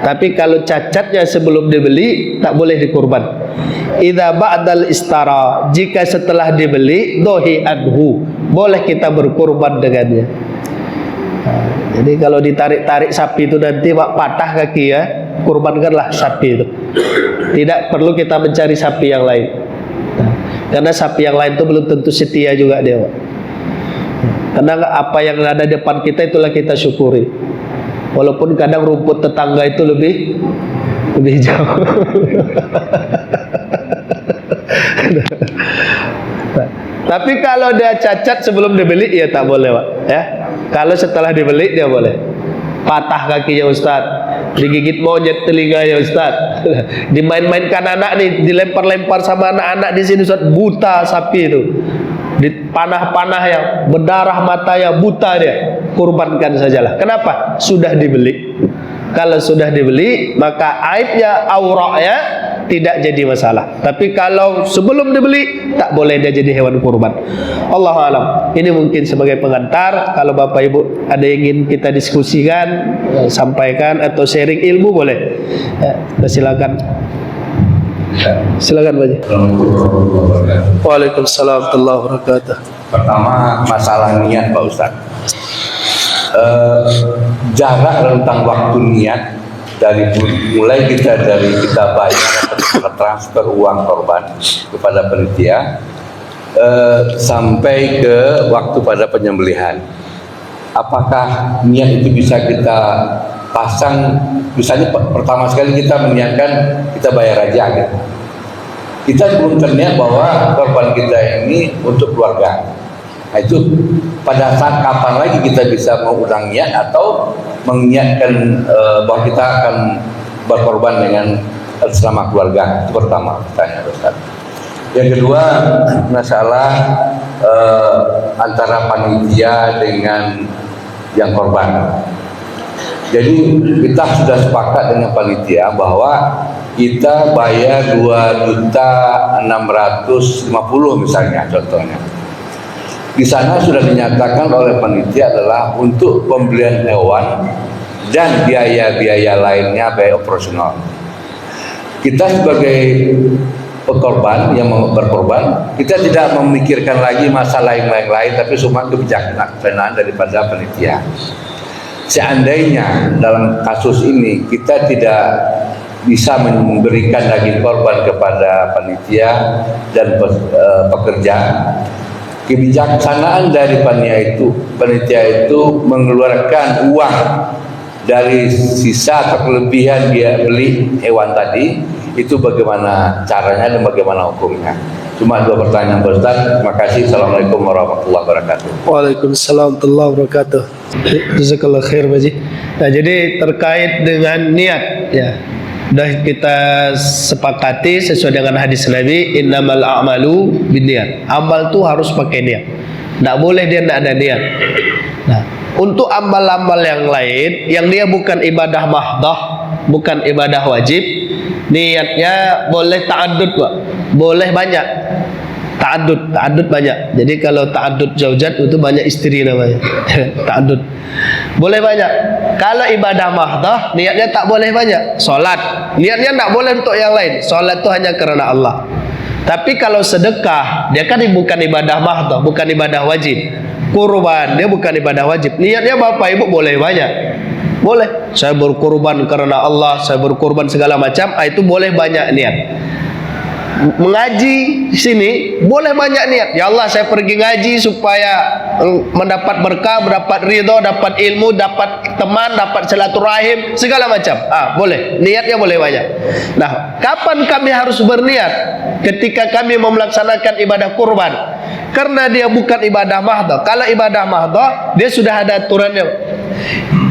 A: Tapi kalau cacatnya sebelum dibeli, tak boleh dikurban. Idza ba'dal istara, jika setelah dibeli, dohi anhu, boleh kita berkurban dengannya. Nah, jadi kalau ditarik-tarik sapi itu nanti Pak, patah kaki ya, kurbankanlah sapi itu. Tidak perlu kita mencari sapi yang lain. Nah, karena sapi yang lain itu belum tentu setia juga dia, Pak. Karena apa yang ada di depan kita itulah kita syukuri. Walaupun kadang rumput tetangga itu lebih jauh. Nah, tapi kalau dia cacat sebelum dibeli, ya tak boleh, Pak. Ya, kalau setelah dibeli dia boleh. Patah kakinya Ustaz, digigit monyet telinganya Ustaz, dimain-mainkan anak nih, dilempar-lempar sama anak-anak di sini Ustaz, buta sapi itu, dipanah-panah yang berdarah matanya, buta dia, kurbankan sajalah. Kenapa? Sudah dibeli. Kalau sudah dibeli, maka aibnya, auratnya tidak jadi masalah. Tapi kalau sebelum dibeli, tak boleh dia jadi hewan kurban. Allahu a'lam. Ini mungkin sebagai pengantar. Kalau Bapak Ibu ada yang ingin kita diskusikan, sampaikan atau sharing ilmu, boleh. Silakan. Silakan Pak. Waalaikumsalam warahmatullahi wabarakatuh.
B: Pertama, masalah niat Pak Ustaz. eh, jarak rentang waktu niat dari mulai kita bayar atau transfer uang korban kepada panitia sampai ke waktu pada penyembelihan. Apakah niat itu bisa kita pasang? Misalnya pertama sekali kita meniatkan kita bayar aja gitu. Kita belum terniat bahwa korban kita ini untuk keluarga. Nah, itu pada saat kapan lagi kita bisa mengulang niat atau mengiatkan bahwa kita akan berkorban dengan selama keluarga? Itu pertama pertanyaan Ustaz. Yang kedua, masalah antara panitia dengan yang korban. Jadi kita sudah sepakat dengan panitia bahwa kita bayar 2.650.000 misalnya contohnya. Di sana sudah dinyatakan oleh panitia adalah untuk pembelian hewan dan biaya-biaya lainnya, biaya operasional. Kita sebagai pekorban yang mau berkorban, kita tidak memikirkan lagi masalah yang lain-lain, tapi semua kebijaksanaan daripada panitia. Seandainya dalam kasus ini kita tidak bisa memberikan daging korban kepada panitia dan pekerja, kebijaksanaan dari panitia itu mengeluarkan uang dari sisa atau kelebihan dia beli hewan tadi, itu bagaimana caranya dan bagaimana hukumnya? Cuma 2 pertanyaan Pak Ustaz. Terima kasih. Assalamualaikum warahmatullahi wabarakatuh.
A: Waalaikumsalam warahmatullahi wabarakatuh. Jazakallah khair Pak Haji. Nah, jadi terkait dengan niat ya, sudah kita sepakati sesuai dengan hadis Nabi, innamal a'malu binniyat. Amal tuh harus pakai niat. Tidak boleh dia tidak ada niat. Nah, untuk amal-amal yang lain yang dia bukan ibadah mahdah, bukan ibadah wajib, niatnya boleh ta'addud Pak. Boleh banyak. Ta'addud banyak. Jadi kalau ta'addud zaujat itu banyak istri namanya. Ta'addud. Boleh banyak. Kalau ibadah mahdah niatnya tak boleh banyak. Salat niatnya tak boleh untuk yang lain. Salat itu hanya karena Allah. Tapi kalau sedekah, dia kan bukan ibadah mahdah, bukan ibadah wajib. Kurban dia bukan ibadah wajib. Niatnya Bapak Ibu boleh banyak. Boleh. Saya berkorban karena Allah, saya berkorban segala macam, itu boleh banyak niat. Mengaji di sini boleh banyak niat. Ya Allah, saya pergi ngaji supaya mendapat berkah, mendapat ridho, dapat ilmu, dapat teman, dapat silaturahim, segala macam. Boleh. Niatnya boleh banyak. Nah, kapan kami harus berniat? Ketika kami mau melaksanakan ibadah kurban. Karena dia bukan ibadah mahdah. Kalau ibadah mahdah, dia sudah ada aturannya.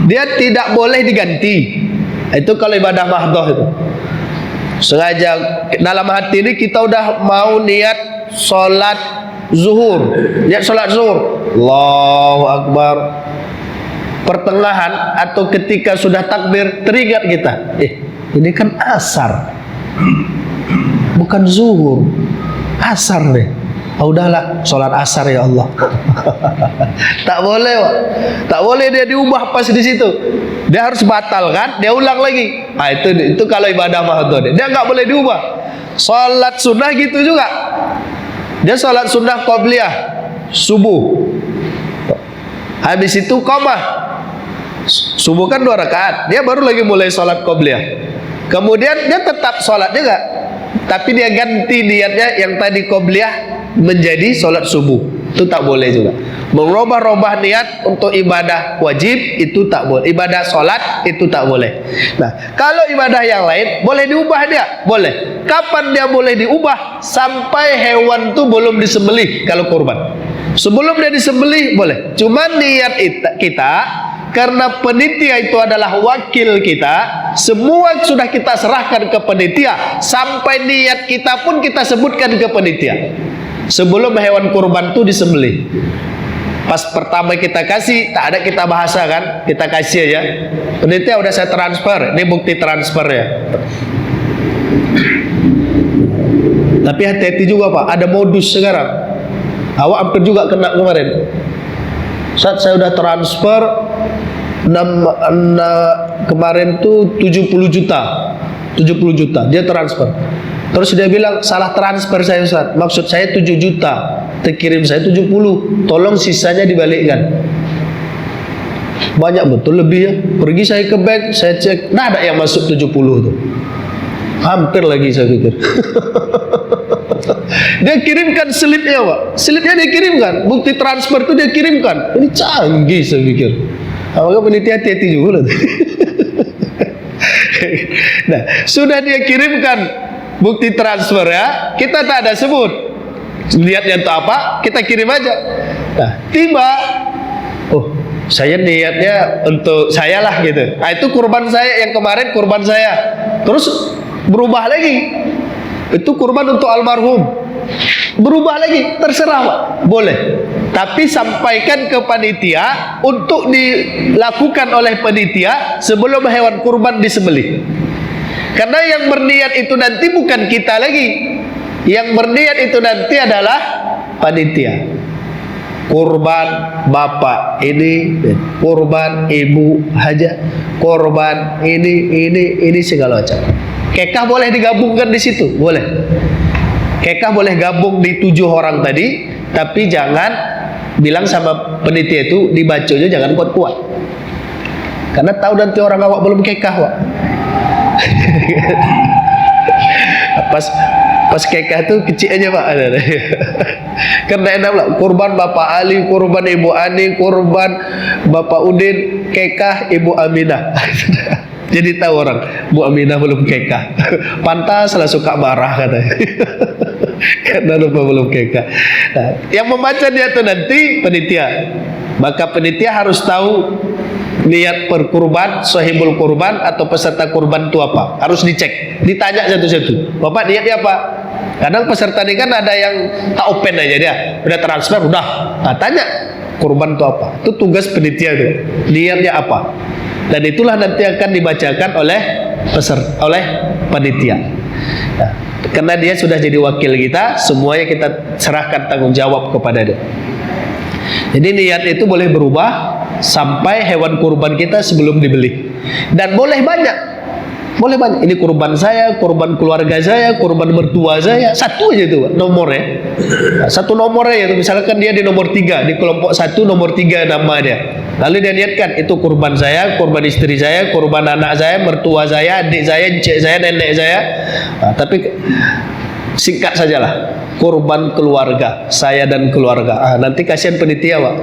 A: Dia tidak boleh diganti. Itu kalau ibadah mahdah itu. Sengaja dalam hati ini kita udah mau niat sholat zuhur, niat sholat zuhur, Allahu Akbar, pertengahan atau ketika sudah takbir teringat kita, ini kan asar, bukan zuhur, asar deh. Udahlah, sholat asar ya Allah. Tak boleh Pak. Tak boleh dia diubah pas di situ. Dia harus batalkan, dia ulang lagi. Itu kalau ibadah mahdoh dia nggak boleh diubah. Sholat sunnah gitu juga. Dia sholat sunnah qobliyah subuh. Habis itu qomah. Subuh kan 2 rakaat. Dia baru lagi mulai sholat qobliyah. Kemudian dia tetap sholat juga, tapi dia ganti niatnya yang tadi qobliyah menjadi sholat subuh. Itu tak boleh juga. Merubah-rubah niat untuk ibadah wajib itu tak boleh. Ibadah sholat itu tak boleh. Nah, kalau ibadah yang lain boleh diubah dia, boleh. Kapan dia boleh diubah? Sampai hewan itu belum disembelih kalau kurban. Sebelum dia disembelih boleh. Cuma niat kita, karena panitia itu adalah wakil kita, semua sudah kita serahkan ke panitia. Sampai niat kita pun kita sebutkan ke panitia sebelum hewan kurban itu disembelih. Pas pertama kita kasih, tak ada kita bahasa kan, kita kasih aja. Panitia udah saya transfer, ini bukti transfer ya. Tapi hati-hati juga Pak, ada modus sekarang. Awak hampir juga kena kemarin. Saat saya udah transfer kemarin tuh 70 juta dia transfer. Terus dia bilang salah transfer saya Ustaz, maksud saya 7 juta, terkirim saya 70, tolong sisanya dibalikkan. Banyak betul lebih ya. Pergi saya ke bank, saya cek, nah ada yang masuk 70 tuh. Hampir lagi saya pikir. Dia kirimkan slipnya Pak. Slipnya dia kirimkan, bukti transfer itu dia kirimkan. Ini canggih saya pikir. Apakah peneliti hati-hati juga lah. Nah, sudah dia kirimkan bukti transfer ya, kita tak ada sebut niatnya untuk apa, kita kirim aja. Nah, tiba, oh saya niatnya untuk saya lah gitu. Nah, itu kurban saya yang kemarin, kurban saya. Terus berubah lagi, itu kurban untuk almarhum. Berubah lagi, terserah Pak, boleh. Tapi sampaikan ke panitia untuk dilakukan oleh panitia sebelum hewan kurban disembelih. Karena yang berniat itu nanti bukan kita lagi. Yang berniat itu nanti adalah panitia. Kurban bapak ini, kurban ibu hajat, kurban ini segala macam. Kekah boleh digabungkan di situ, boleh. Kekah boleh gabung di 7 orang tadi, tapi jangan bilang sama penitia itu dibacanya jangan kuat-kuat. Karena tahu nanti orang awak belum kekah, Wak. pas kekah tuh kecil aja Pak. Karena enak lah, kurban Bapak Ali, kurban Ibu Ani, kurban Bapak Udin, kekah Ibu Aminah. Jadi tahu orang Bu Aminah belum kekah. Pantas lah suka marah katanya. Karena lupa belum kekah. Nah, yang membaca dia tuh nanti penitia. Maka penitia harus tahu niat perkurban, sahibul kurban atau peserta kurban itu apa. Harus dicek, ditanya satu-satu. Bapak niatnya apa? Kadang peserta ini kan ada yang tak open aja dia, udah transfer, udah. Nah, tanya kurban itu apa? Itu tugas penitia itu. Niatnya apa? Dan itulah nanti akan dibacakan oleh peserta, oleh panitia. Nah, karena dia sudah jadi wakil kita, semuanya kita serahkan tanggung jawab kepada dia. Jadi niat itu boleh berubah sampai hewan kurban kita sebelum dibeli. Dan boleh banyak. Boleh banyak. Ini kurban saya, kurban keluarga saya, kurban mertua saya. Satu aja itu nomornya. Nah, satu nomornya itu misalkan dia di nomor 3, di kelompok 1 nomor 3 nama dia. Lalu dia niatkan itu kurban saya, kurban istri saya, kurban anak saya, mertua saya, adik saya, encik saya, nenek saya. Nah, tapi singkat sajalah, kurban keluarga saya dan keluarga. Nanti kasihan penitia Pak,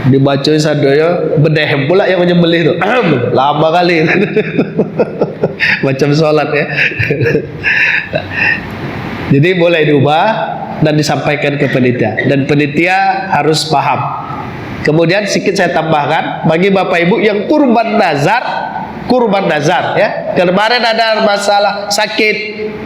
A: dibacain sadonya bedehem pula yang menyembelih itu. Lama kali. Macam sholat ya. Jadi boleh diubah dan disampaikan ke penitia, dan penitia harus paham. Kemudian sedikit saya tambahkan bagi Bapak Ibu yang kurban nazar ya. Kemarin ada masalah sakit,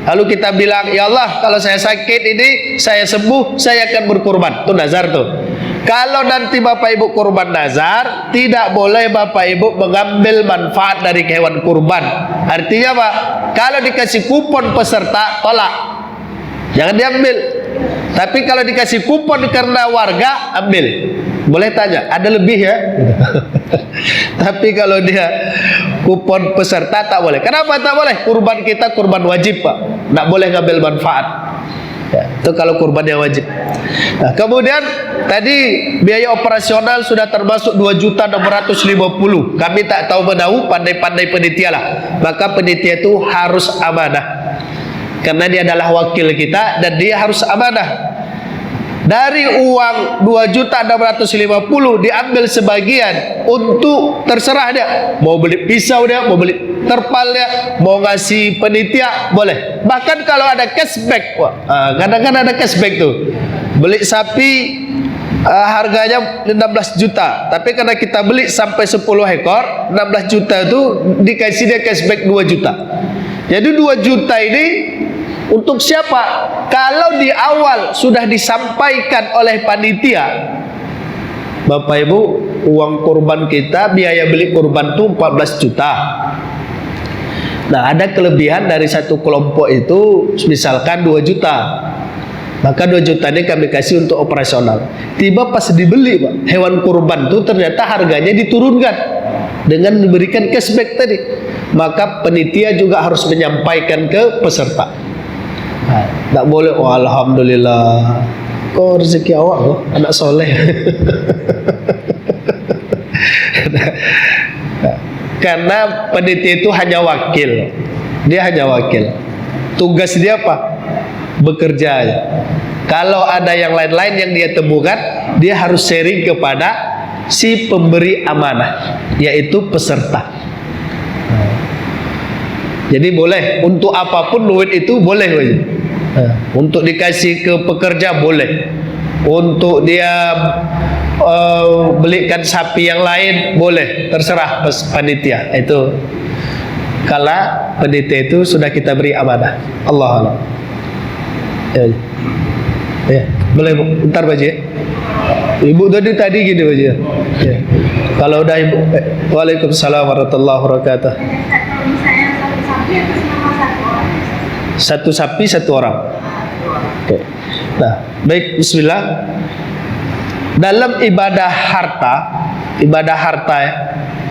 A: lalu kita bilang, ya Allah kalau saya sakit ini, saya sembuh, saya akan berkurban. Itu nazar tuh. Kalau nanti Bapak Ibu kurban nazar, tidak boleh Bapak Ibu mengambil manfaat dari hewan kurban. Artinya Pak, kalau dikasih kupon peserta, tolak, jangan diambil. Tapi kalau dikasih kupon karena warga, ambil. Boleh tanya, ada lebih ya? Tapi kalau dia kupon peserta tak boleh. Kenapa tak boleh? Kurban kita kurban wajib Pak, tak boleh ngambil manfaat ya, itu kalau kurban yang wajib. Nah, kemudian tadi biaya operasional sudah termasuk 2.650.000. Kami tak tahu menahu, pandai-pandai penitia lah. Maka penitia itu harus amanah, karena dia adalah wakil kita dan dia harus amanah. Dari uang 2.650.000 diambil sebagian untuk terserah dia. Mau beli pisau dia, mau beli terpal dia, mau ngasih penitia, boleh. Bahkan kalau ada cashback, kadang-kadang ada cashback tuh. Beli sapi harganya 16 juta, tapi karena kita beli sampai 10 ekor, 16 juta itu dikasih dia cashback 2 juta. Jadi 2 juta ini untuk siapa? Kalau di awal sudah disampaikan oleh panitia, Bapak Ibu, uang kurban kita, biaya beli kurban itu 14 juta. Nah, ada kelebihan dari satu kelompok itu, misalkan 2 juta. Maka 2 juta ini kami kasih untuk operasional. Tiba pas dibeli Pak, hewan kurban itu ternyata harganya diturunkan dengan memberikan cashback tadi. Maka penitia juga harus menyampaikan ke peserta. Tak boleh, oh alhamdulillah, kok rezeki awak kok anak soleh. Karena panitia itu hanya wakil. Dia hanya wakil. Tugas dia apa? Bekerja aja. Kalau ada yang lain-lain yang dia temukan, dia harus sharing kepada si pemberi amanah, yaitu peserta. Jadi boleh untuk apapun duit itu boleh. Untuk dikasih ke pekerja boleh. Untuk dia belikan sapi yang lain boleh, terserah panitia. Itu kalau panitia itu sudah kita beri amanah. Allah Allah. Ya, boleh Bu. Bentar Pak Haji. Ibu tadi gini Pak Haji. Ya. Kalau udah Ibu, Waalaikumsalam warahmatullahi wabarakatuh. Satu sapi satu orang. Oke. Nah, baik, bismillah. Dalam ibadah harta ya,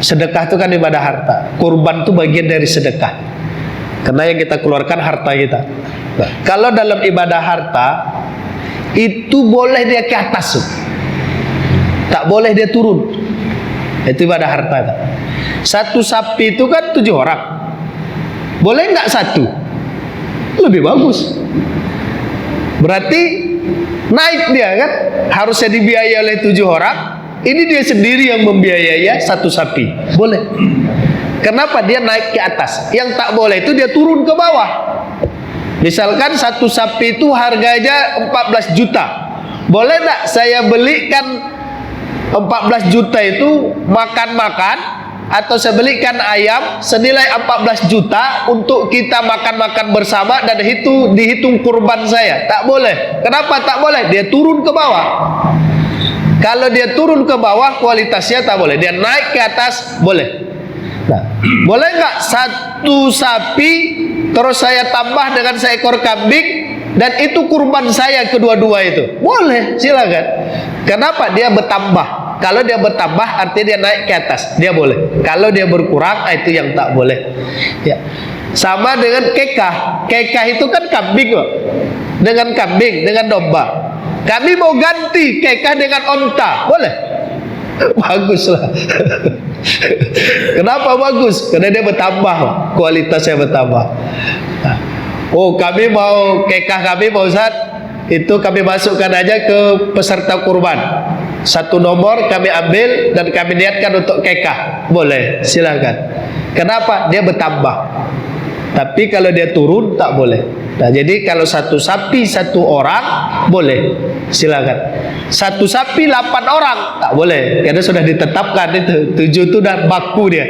A: sedekah itu kan ibadah harta. Kurban itu bagian dari sedekah. Karena yang kita keluarkan harta kita. Nah, kalau dalam ibadah harta itu boleh dia ke atas, tak boleh dia turun. Itu ibadah harta. Satu sapi itu kan 7 orang. Boleh nggak satu? Lebih bagus. Berarti naik dia kan, harusnya dibiayai oleh 7 orang. Ini dia sendiri yang membiayai satu sapi. Boleh. Kenapa? Dia naik ke atas. Yang tak boleh itu dia turun ke bawah. Misalkan satu sapi itu harganya 14 juta. Boleh tak saya belikan 14 juta itu makan-makan, atau saya belikan ayam senilai 14 juta untuk kita makan-makan bersama dan itu dihitung kurban saya? Tak boleh. Kenapa tak boleh? Dia turun ke bawah. Kalau dia turun ke bawah kualitasnya tak boleh. Dia naik ke atas boleh. Nah, boleh nggak satu sapi terus saya tambah dengan seekor kambing dan itu kurban saya kedua-dua itu? Boleh, silakan. Kenapa? Dia bertambah. Kalau dia bertambah artinya dia naik ke atas, dia boleh. Kalau dia berkurang itu yang tak boleh. Ya. Sama dengan kekah. Kekah itu kan kambing kok. Dengan kambing, dengan domba. Kami mau ganti kekah dengan onta, boleh? Baguslah. Kenapa bagus? Karena dia bertambah, kualitasnya bertambah. Oh, kami mau kekah kami Pak Ustaz, itu kami masukkan aja ke peserta kurban. Satu nomor kami ambil dan kami niatkan untuk kekah. Boleh, silakan. Kenapa? Dia bertambah. Tapi kalau dia turun tak boleh. Nah, jadi kalau satu sapi satu orang boleh, silakan. Satu sapi 8 orang tak boleh. Karena sudah ditetapkan itu 7 itu dan baku dia.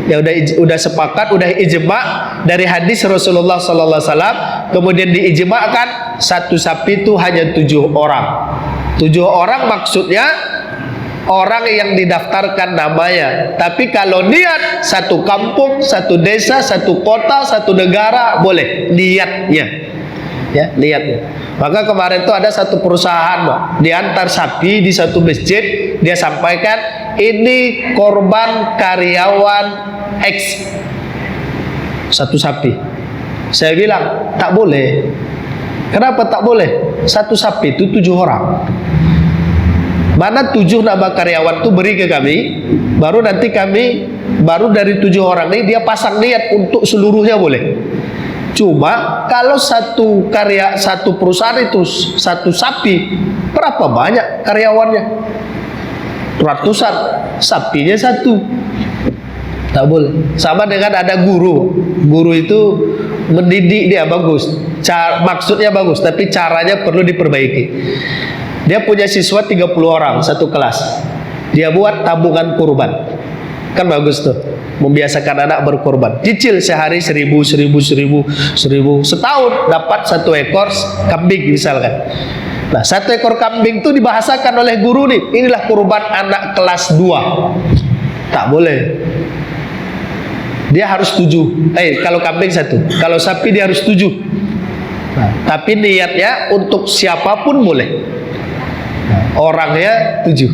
A: Ya udah sepakat, udah ijma dari hadis Rasulullah sallallahu alaihi wasallam, kemudian diijmakan satu sapi itu hanya 7 orang. 7 orang maksudnya orang yang didaftarkan namanya. Tapi kalau niat satu kampung, satu desa, satu kota, satu negara boleh niatnya. Ya, niatnya. Maka kemarin itu ada satu perusahaan, Pak, diantar sapi di satu masjid, dia sampaikan ini korban karyawan X. Satu sapi. Saya bilang tak boleh. Kenapa tak boleh? Satu sapi itu 7 orang. Mana 7 nama karyawan itu beri ke kami, baru nanti kami, baru dari 7 orang ini dia pasang niat untuk seluruhnya boleh. Cuma kalau satu perusahaan itu satu sapi, berapa banyak karyawannya? Ratusan, sapinya satu. Tak boleh. Sama dengan ada guru. Guru itu mendidik dia bagus. Maksudnya bagus, tapi caranya perlu diperbaiki. Dia punya siswa 30 orang satu kelas. Dia buat tabungan kurban. Kan bagus tuh. Membiasakan anak berkorban. Cicil sehari 1000. Setahun dapat 1 ekor kambing misalkan. Nah, 1 ekor kambing itu dibahasakan oleh guru nih. Inilah kurban anak kelas 2. Tak boleh. Dia harus 7. Kalau kambing 1. Kalau sapi dia harus 7. Nah, tapi niatnya untuk siapapun boleh. Nah, orangnya 7.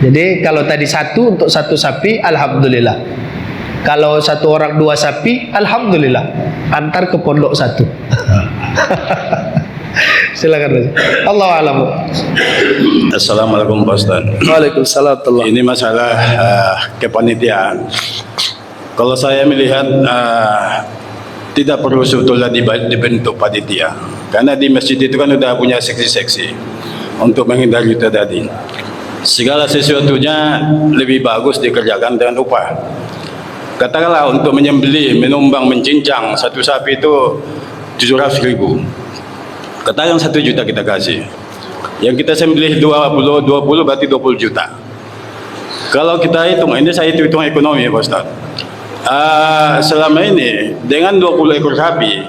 A: Jadi kalau tadi 1 untuk 1 sapi, alhamdulillah. Kalau 1 orang 2 sapi, alhamdulillah. Antar ke pondok 1. Silakan Ustaz. Allah alam.
C: Assalamualaikum Pak Ustaz.
A: Waalaikumsalam warahmatullahi.
C: Ini masalah kepanitiaan. Kalau saya melihat tidak perlu sebetulnya dibentuk panitia, karena di masjid itu kan sudah punya seksi-seksi untuk menghindari itu tadi. Segala sesuatunya lebih bagus dikerjakan dengan upah. Katakanlah untuk menyembelih, menumbang, mencincang satu sapi itu 700.000. Katakan 1 juta kita kasih. Yang kita sembelih 20 berarti 20 juta. Kalau kita hitung, ini saya hitung ekonomi Pak Ustaz. Selama ini dengan 20 ekor sapi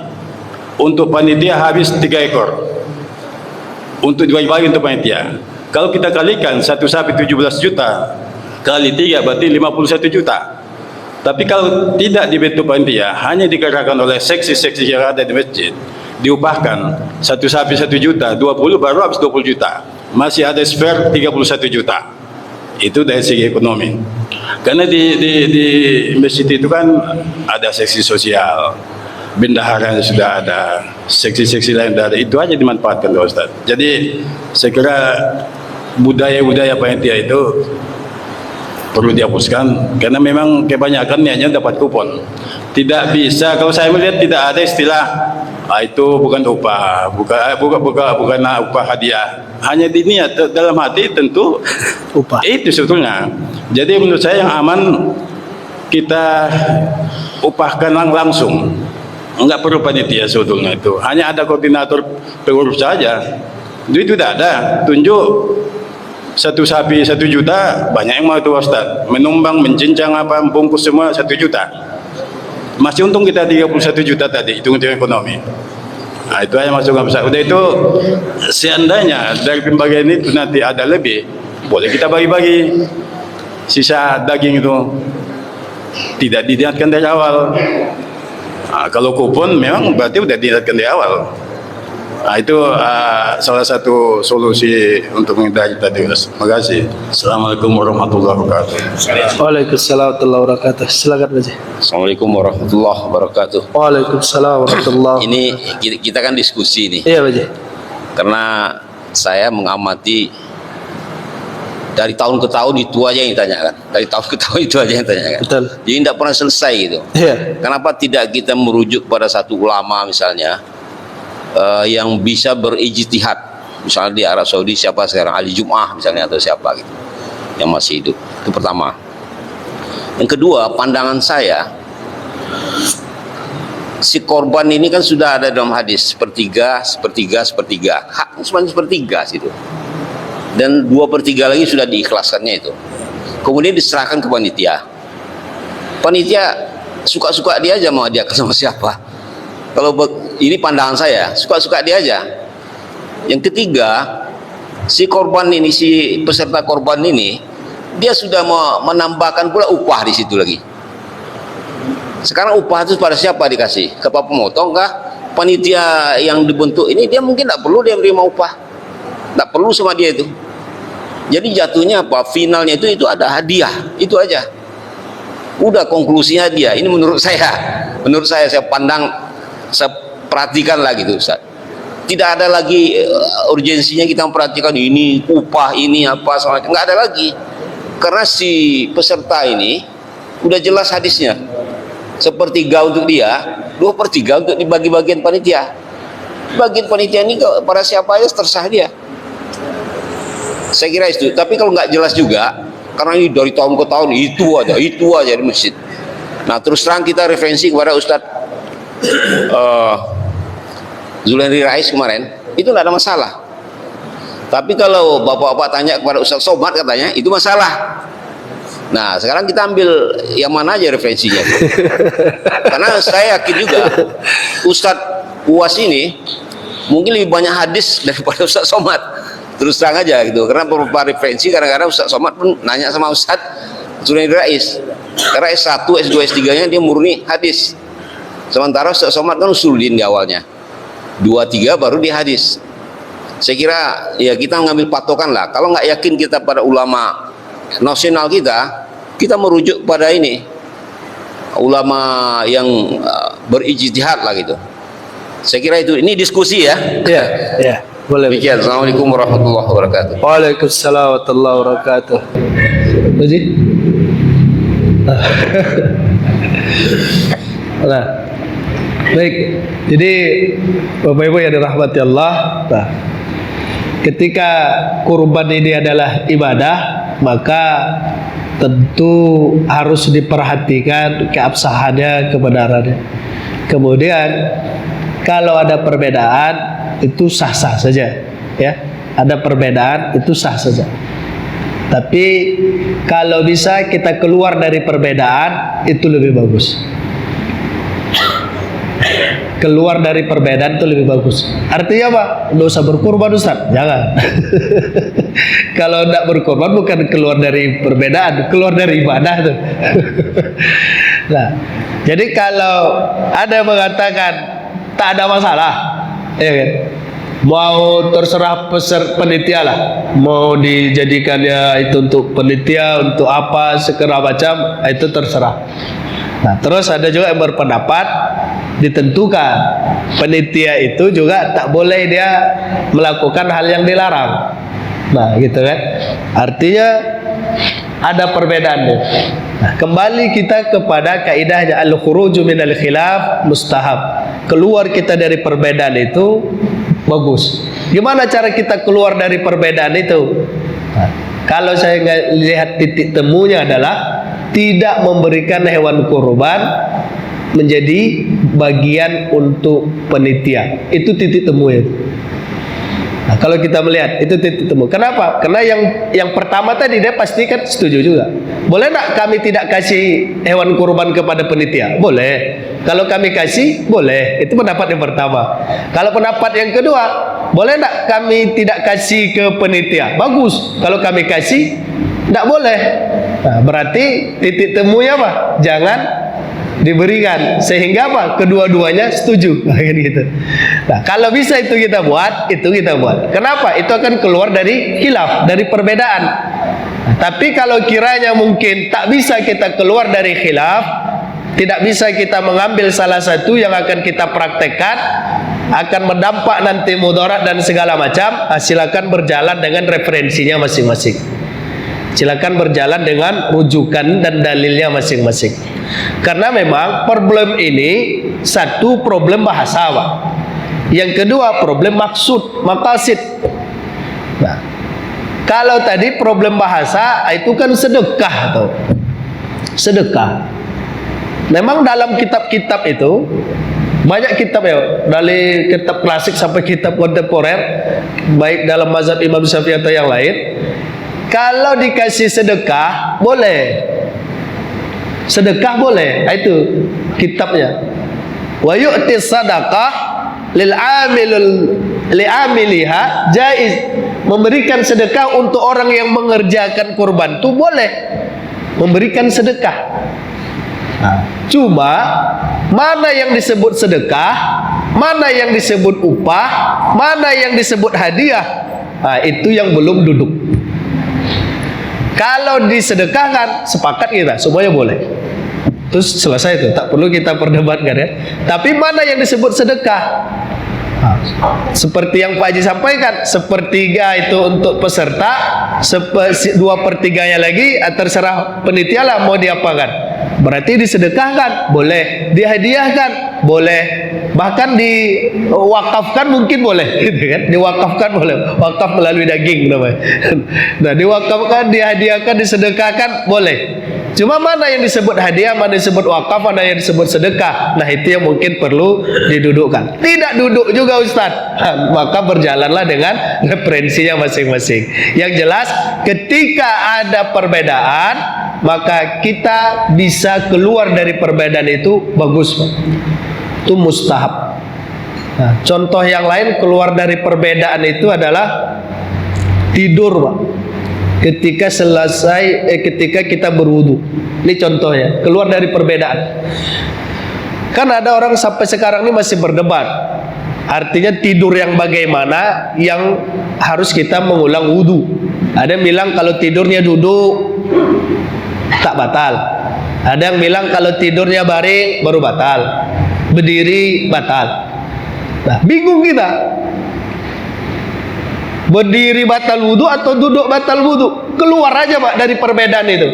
C: untuk panitia habis 3 ekor untuk dibagi-bagi untuk panitia. Kalau kita kalikan satu sapi 17 juta kali 3 berarti 51 juta. Tapi kalau tidak dibentuk panitia, hanya dikerjakan oleh seksi-seksi yang ada di masjid, diupahkan satu sapi 1 juta, 20 baru habis 20 juta, masih ada spare 31 juta. Itu dari segi ekonomi. Karena di masjid itu kan ada seksi sosial, bendahara sudah ada, seksi-seksi lain sudah ada, itu aja dimanfaatkan Pak Ustaz. Jadi saya kira budaya-budaya panitia itu perlu dihapuskan, karena memang kebanyakan niatnya dapat kupon. Tidak bisa, kalau saya melihat tidak ada istilah itu bukan upah, bukan upah hadiah. Hanya diniat dalam hati tentu
A: Upah.
C: itu sebetulnya. Jadi menurut saya yang aman kita upahkan langsung. Enggak perlu panitia sebetulnya itu. Hanya ada koordinator pengurus saja. Duit tidak ada. Tunjuk satu sapi 1 juta, banyak yang mau itu Ustaz. Menumbang, mencincang apa, bungkus semua 1 juta. Masih untung kita 31 juta tadi, hitung-hitung ekonomi. Nah, itu aja masuk nggak bisa. Udah itu seandainya dari pembagian itu nanti ada lebih, boleh kita bagi-bagi. Sisa daging itu tidak diniatkan dari awal. Nah, kalau kupon memang berarti udah diniatkan dari awal. Nah, itu salah satu solusi untuk menghindari tadi. Terima kasih. Assalamualaikum warahmatullahi wabarakatuh.
A: Waalaikumsalam warahmatullahi wabarakatuh. Silakan Haji.
D: Assalamualaikum warahmatullahi wabarakatuh.
A: Waalaikumsalam warahmatullahi.
D: Ini kita kan diskusi nih,
A: Iya Haji.
D: karena saya mengamati dari tahun ke tahun itu aja yang ditanyakan, dari tahun ke tahun itu aja yang ditanyakan.
A: Betul.
D: Jadi tidak pernah selesai gitu.
A: Iya.
D: Kenapa tidak kita merujuk pada satu ulama misalnya yang bisa berijtihad, misalnya di Arab Saudi siapa sekarang, Ali Jum'ah misalnya, atau siapa gitu yang masih hidup. Itu pertama. Yang kedua, pandangan saya, si korban ini kan sudah ada dalam hadis sepertiga, haknya cuma sepertiga situ, dan 2/3 lagi sudah diikhlaskannya itu, kemudian diserahkan ke panitia. Panitia suka-suka dia aja mau dia sama siapa. Kalau ini pandangan saya, suka-suka dia aja. Yang ketiga, si korban ini, si peserta korban ini, dia sudah menambahkan pula upah di situ lagi. Sekarang upah itu pada siapa dikasih? Kepada pemotong kah? Panitia yang dibentuk ini dia mungkin tidak perlu dia menerima upah, tidak perlu sama dia itu. Jadi jatuhnya apa? Finalnya itu ada hadiah, itu aja. Udah konklusinya dia. Ini menurut saya pandang, saya perhatikan lagi tuh Ustaz. Tidak ada lagi urgensinya kita memperhatikan ini upah ini apa soalnya, nggak ada lagi, karena si peserta ini udah jelas hadisnya, 1/3 untuk dia, 2/3 untuk dibagi bagian panitia. Bagian panitia ini para siapa aja terserah dia. Saya kira itu. Tapi kalau nggak jelas juga, karena ini dari tahun ke tahun itu aja di masjid. Nah, terus terang kita referensi kepada Ustadz Zulandri Rais kemarin, itu tidak ada masalah. Tapi kalau bapak-bapak tanya kepada Ustadz Somad katanya itu masalah. Nah, sekarang kita ambil yang mana aja referensinya. Karena saya yakin juga Ustadz Uwas ini mungkin lebih banyak hadis daripada Ustadz Somad. Terus terang aja gitu. Karena beberapa referensi kadang-kadang Ustadz Somad pun nanya sama Ustadz Zulandri Rais. Karena S1, S2, S3-nya dia murni hadis. Sementara Ustaz Somad kan usulin di awalnya 2-3 baru di hadis. Saya kira ya kita mengambil patokan lah. Kalau nggak yakin kita pada ulama nasional kita merujuk pada ini ulama yang berijtihad lah gitu. Saya kira itu, ini diskusi ya.
A: Ya, ya, boleh.
D: Demikian. Assalamualaikum warahmatullahi wabarakatuh.
A: Waalaikumsalam warahmatullahi wabarakatuh. Haji? Nah, baik. Jadi Bapak Ibu yang dirahmati Allah, nah, ketika kurban ini adalah ibadah, maka tentu harus diperhatikan keabsahannya, kebenarannya. Kemudian kalau ada perbedaan itu sah-sah saja, ya. Ada perbedaan itu sah saja. Tapi kalau bisa kita keluar dari perbedaan itu lebih bagus. Keluar dari perbedaan itu lebih bagus. Artinya apa? Nggak usah berkorban, Ustaz. Jangan. Kalau tidak berkorban bukan keluar dari perbedaan, keluar dari ibadah tuh. Nah, jadi kalau ada yang mengatakan tak ada masalah, ya kan? Mau terserah penitia lah, mau dijadikannya itu untuk penitia, untuk apa segala macam, itu terserah. Nah, terus ada juga yang berpendapat ditentukan penitia itu juga tak boleh dia melakukan hal yang dilarang. Nah, gitu kan? Artinya ada perbedaan. Nah, kembali kita kepada kaidahnya al-khuruju minal khilaf mustahab. Keluar kita dari perbedaan itu bagus. Gimana cara kita keluar dari perbedaan itu? Nah, kalau saya lihat titik temunya adalah tidak memberikan hewan kurban menjadi bagian untuk penitia. Itu titik temunya. Nah, kalau kita melihat itu titik temu. Kenapa? Karena yang pertama tadi dia pasti kan setuju juga. Boleh nak kami tidak kasih hewan kurban kepada penitia? Boleh. Kalau kami kasih, boleh. Itu pendapat yang pertama. Kalau pendapat yang kedua, boleh nak kami tidak kasih ke penitia? Bagus. Kalau kami kasih, tidak boleh. Nah, berarti titik temunya apa? Jangan diberikan, sehingga apa? Kedua-duanya setuju. Gitu. Nah, kalau bisa itu kita buat, itu kita buat. Kenapa? Itu akan keluar dari khilaf, dari perbedaan. Nah, tapi kalau kiranya mungkin tak bisa kita keluar dari khilaf, tidak bisa kita mengambil salah satu yang akan kita praktekkan, akan berdampak nanti mudarat dan segala macam, silakan berjalan dengan referensinya masing-masing. Silakan berjalan dengan rujukan dan dalilnya masing-masing. Karena memang problem ini satu problem bahasa, Pak. Yang kedua problem maksud, maqasid. Nah, kalau tadi problem bahasa itu kan sedekah atau sedekah. Memang dalam kitab-kitab itu banyak kitab ya, dari kitab klasik sampai kitab kontemporer, baik dalam mazhab Imam Syafi'i atau yang lain. Kalau dikasih sedekah boleh, sedekah boleh. Itu kitabnya. Wa yu'ti sadaqah lil amiliha jaiz. Memberikan sedekah untuk orang yang mengerjakan kurban itu boleh, memberikan sedekah. Nah, cuma mana yang disebut sedekah, mana yang disebut upah, mana yang disebut hadiah, nah, itu yang belum duduk. Kalau disedekahkan, sepakat kita, semuanya boleh. Terus selesai itu, tak perlu kita perdebatkan ya. Tapi mana yang disebut sedekah? Seperti yang Pak Haji sampaikan, sepertiga itu untuk peserta, 2/3-nya lagi terserah penitia lah mau diapakan. Berarti disedekahkan, boleh. Dihadiahkan, boleh. Bahkan diwakafkan mungkin boleh, gitu kan? Diwakafkan boleh. Wakaf melalui daging namanya. Nah, diwakafkan, dihadiahkan, disedekahkan boleh. Cuma mana yang disebut hadiah, mana yang disebut wakaf, mana yang disebut sedekah. Nah, itu yang mungkin perlu didudukkan. Tidak duduk juga Ustaz. Maka berjalanlah dengan referensinya masing-masing. Yang jelas ketika ada perbedaan, maka kita bisa keluar dari perbedaan itu bagus, Pak. Itu mustahab. Nah, contoh yang lain keluar dari perbedaan itu adalah tidur, Pak. Ketika selesai, ketika kita berwudu. Ini contohnya, keluar dari perbedaan. Kan ada orang sampai sekarang ini masih berdebat. Artinya tidur yang bagaimana yang harus kita mengulang wudu. Ada yang bilang kalau tidurnya duduk tak batal. Ada yang bilang kalau tidurnya baring baru batal. Berdiri batal. Nah, bingung kita. Berdiri batal wudu atau duduk batal wudu? Keluar aja Pak dari perbedaan itu.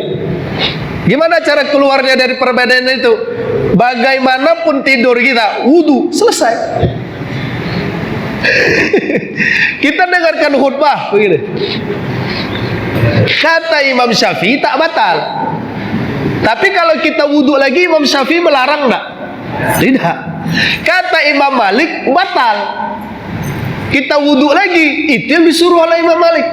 A: Gimana cara keluarnya dari perbedaan itu? Bagaimanapun tidur kita, wudu selesai. Kita dengarkan khutbah begini. Kata Imam Syafi'i tak batal. Tapi kalau kita wudu lagi, Imam Syafi'i melarang enggak? Tidak. Kata Imam Malik batal. Kita wudu lagi, itu yang disuruh oleh Imam Malik.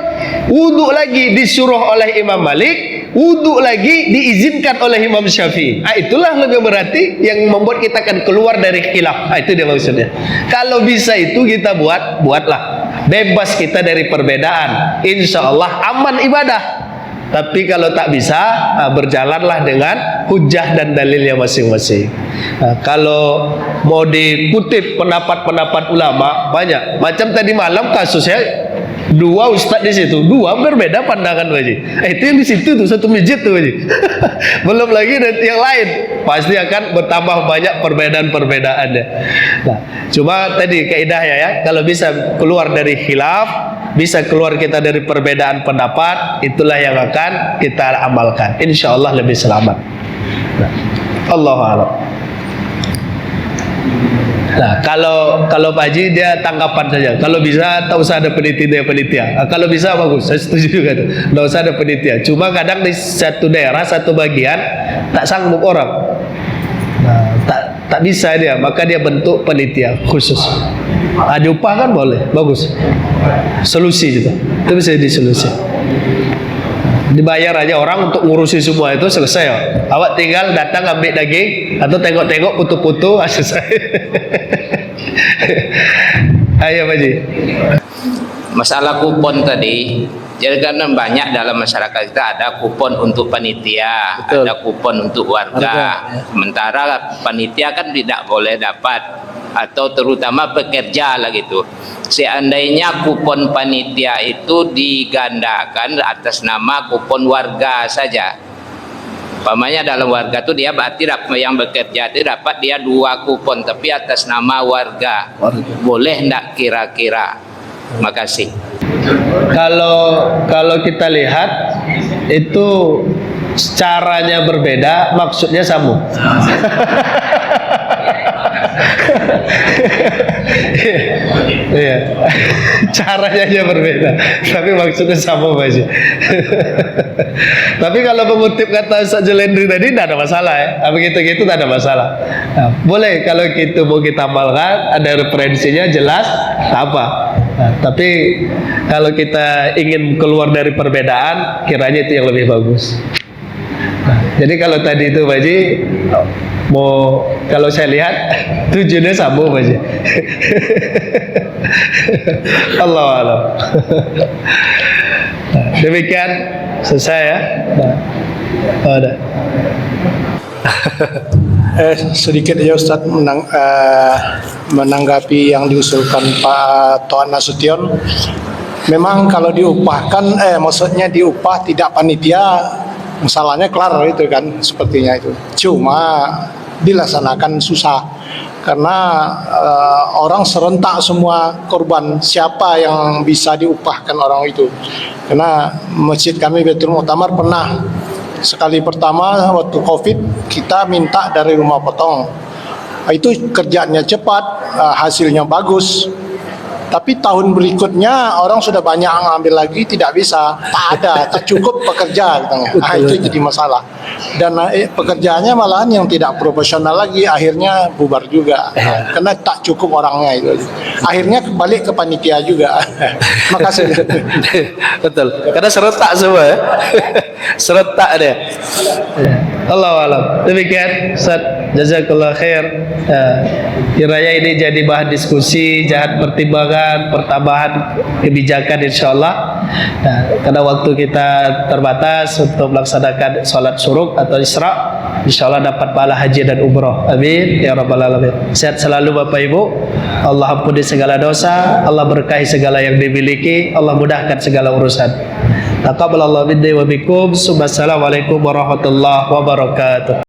A: Wudu lagi disuruh oleh Imam Malik, wudu lagi diizinkan oleh Imam Syafi'i. Itulah lebih berarti yang membuat kita akan keluar dari khilaf. Itu dia maksudnya. Kalau bisa itu kita buatlah. Bebas kita dari perbedaan. Insya Allah aman ibadah. Tapi kalau tak bisa, berjalanlah dengan hujah dan dalilnya masing-masing. Kalau mau dikutip pendapat-pendapat ulama banyak. Macam tadi malam kasusnya dua ustaz di situ, dua berbeda pandangan Pak Haji. Itu yang di situ tuh satu masjid tuh Pak Haji. Belum lagi yang lain. Pasti akan bertambah banyak perbedaan-perbedaannya. Nah, cuma tadi kaidahnya ya, kalau bisa keluar dari khilaf, bisa keluar kita dari perbedaan pendapat, itulah yang akan kita amalkan. Insya Allah lebih selamat. Nah, Allahu a'lam. Nah, kalau Pak Haji dia tanggapan saja. Kalau bisa tak usah ada penitia. Kalau bisa bagus, saya setuju juga tuh. Tak usah ada penitia. Cuma kadang di satu daerah, satu bagian tak sanggup orang. Nah, tak bisa dia, maka dia bentuk penitia khusus. Diupah kan boleh, bagus. Solusi gitu. Itu bisa disolusi. Dibayar aja orang untuk ngurusi semua itu selesai ya. Awak tinggal datang ambil daging atau tengok-tengok putu-putu selesai. Ayo Pak Haji.
D: Masalah kupon tadi, jadi karena banyak dalam masyarakat kita ada kupon untuk panitia,
A: Betul.
D: ada kupon untuk warga. Sementara panitia kan tidak boleh dapat, atau terutama pekerja lah gitu. Seandainya kupon panitia itu digandakan atas nama kupon warga saja. Umpamanya dalam warga itu dia berarti yang bekerja itu dapat dia 2 kupon tapi atas nama warga. Boleh enggak kira-kira? Makasih.
A: Kalau kita lihat itu caranya berbeda, maksudnya sama. Iya, caranya aja berbeda, tapi maksudnya sama Pak Haji. Tapi kalau mengutip kata Ustaz Jelendri tadi, tidak ada masalah ya. Begitu-gitu tidak ada masalah. Nah, boleh kalau gitu mau kita amalkan, ada referensinya jelas, tak apa. Nah, tapi kalau kita ingin keluar dari perbedaan, kiranya itu yang lebih bagus. Nah, jadi kalau tadi itu Pak Haji, kalau saya lihat tujuannya sama Pak Haji. Allahu a'lam. Nah, demikian selesai ya. Nah, ada.
E: Sedikit ya Ustadz menanggapi yang diusulkan Pak Toan Nasution. Memang kalau diupahkan, maksudnya diupah tidak panitia, masalahnya kelar itu kan, sepertinya itu. Cuma dilaksanakan susah karena orang serentak semua korban, siapa yang bisa diupahkan orang itu. Karena masjid kami Baitul Muktamar pernah sekali pertama waktu Covid kita minta dari rumah potong, itu kerjanya cepat, hasilnya bagus. Tapi tahun berikutnya orang sudah banyak ngambil lagi, tidak bisa, tak cukup pekerja katanya. Itu jadi masalah. Dan pekerjaannya malahan yang tidak profesional lagi, akhirnya bubar juga. Karena tak cukup orangnya itu. Akhirnya balik ke panitia juga. Makasih.
A: Betul. Karena serentak semua ya. Serentak dia. Allahu a'lam. Demikian Ustaz, jazakallah khair. Kiranya ini jadi bahan diskusi, jahat pertimbangan, pertambahan kebijakan insyaallah. Nah, karena waktu kita terbatas untuk melaksanakan sholat syuruk atau isra, insyaallah dapat pahala haji dan umrah. Amin ya rabbal alamin. Sehat selalu Bapak Ibu. Allah ampuni segala dosa, Allah berkahi segala yang dimiliki, Allah mudahkan segala urusan. Taqabbalallahu minni wa bikum. Wassalamualaikum warahmatullahi wabarakatuh.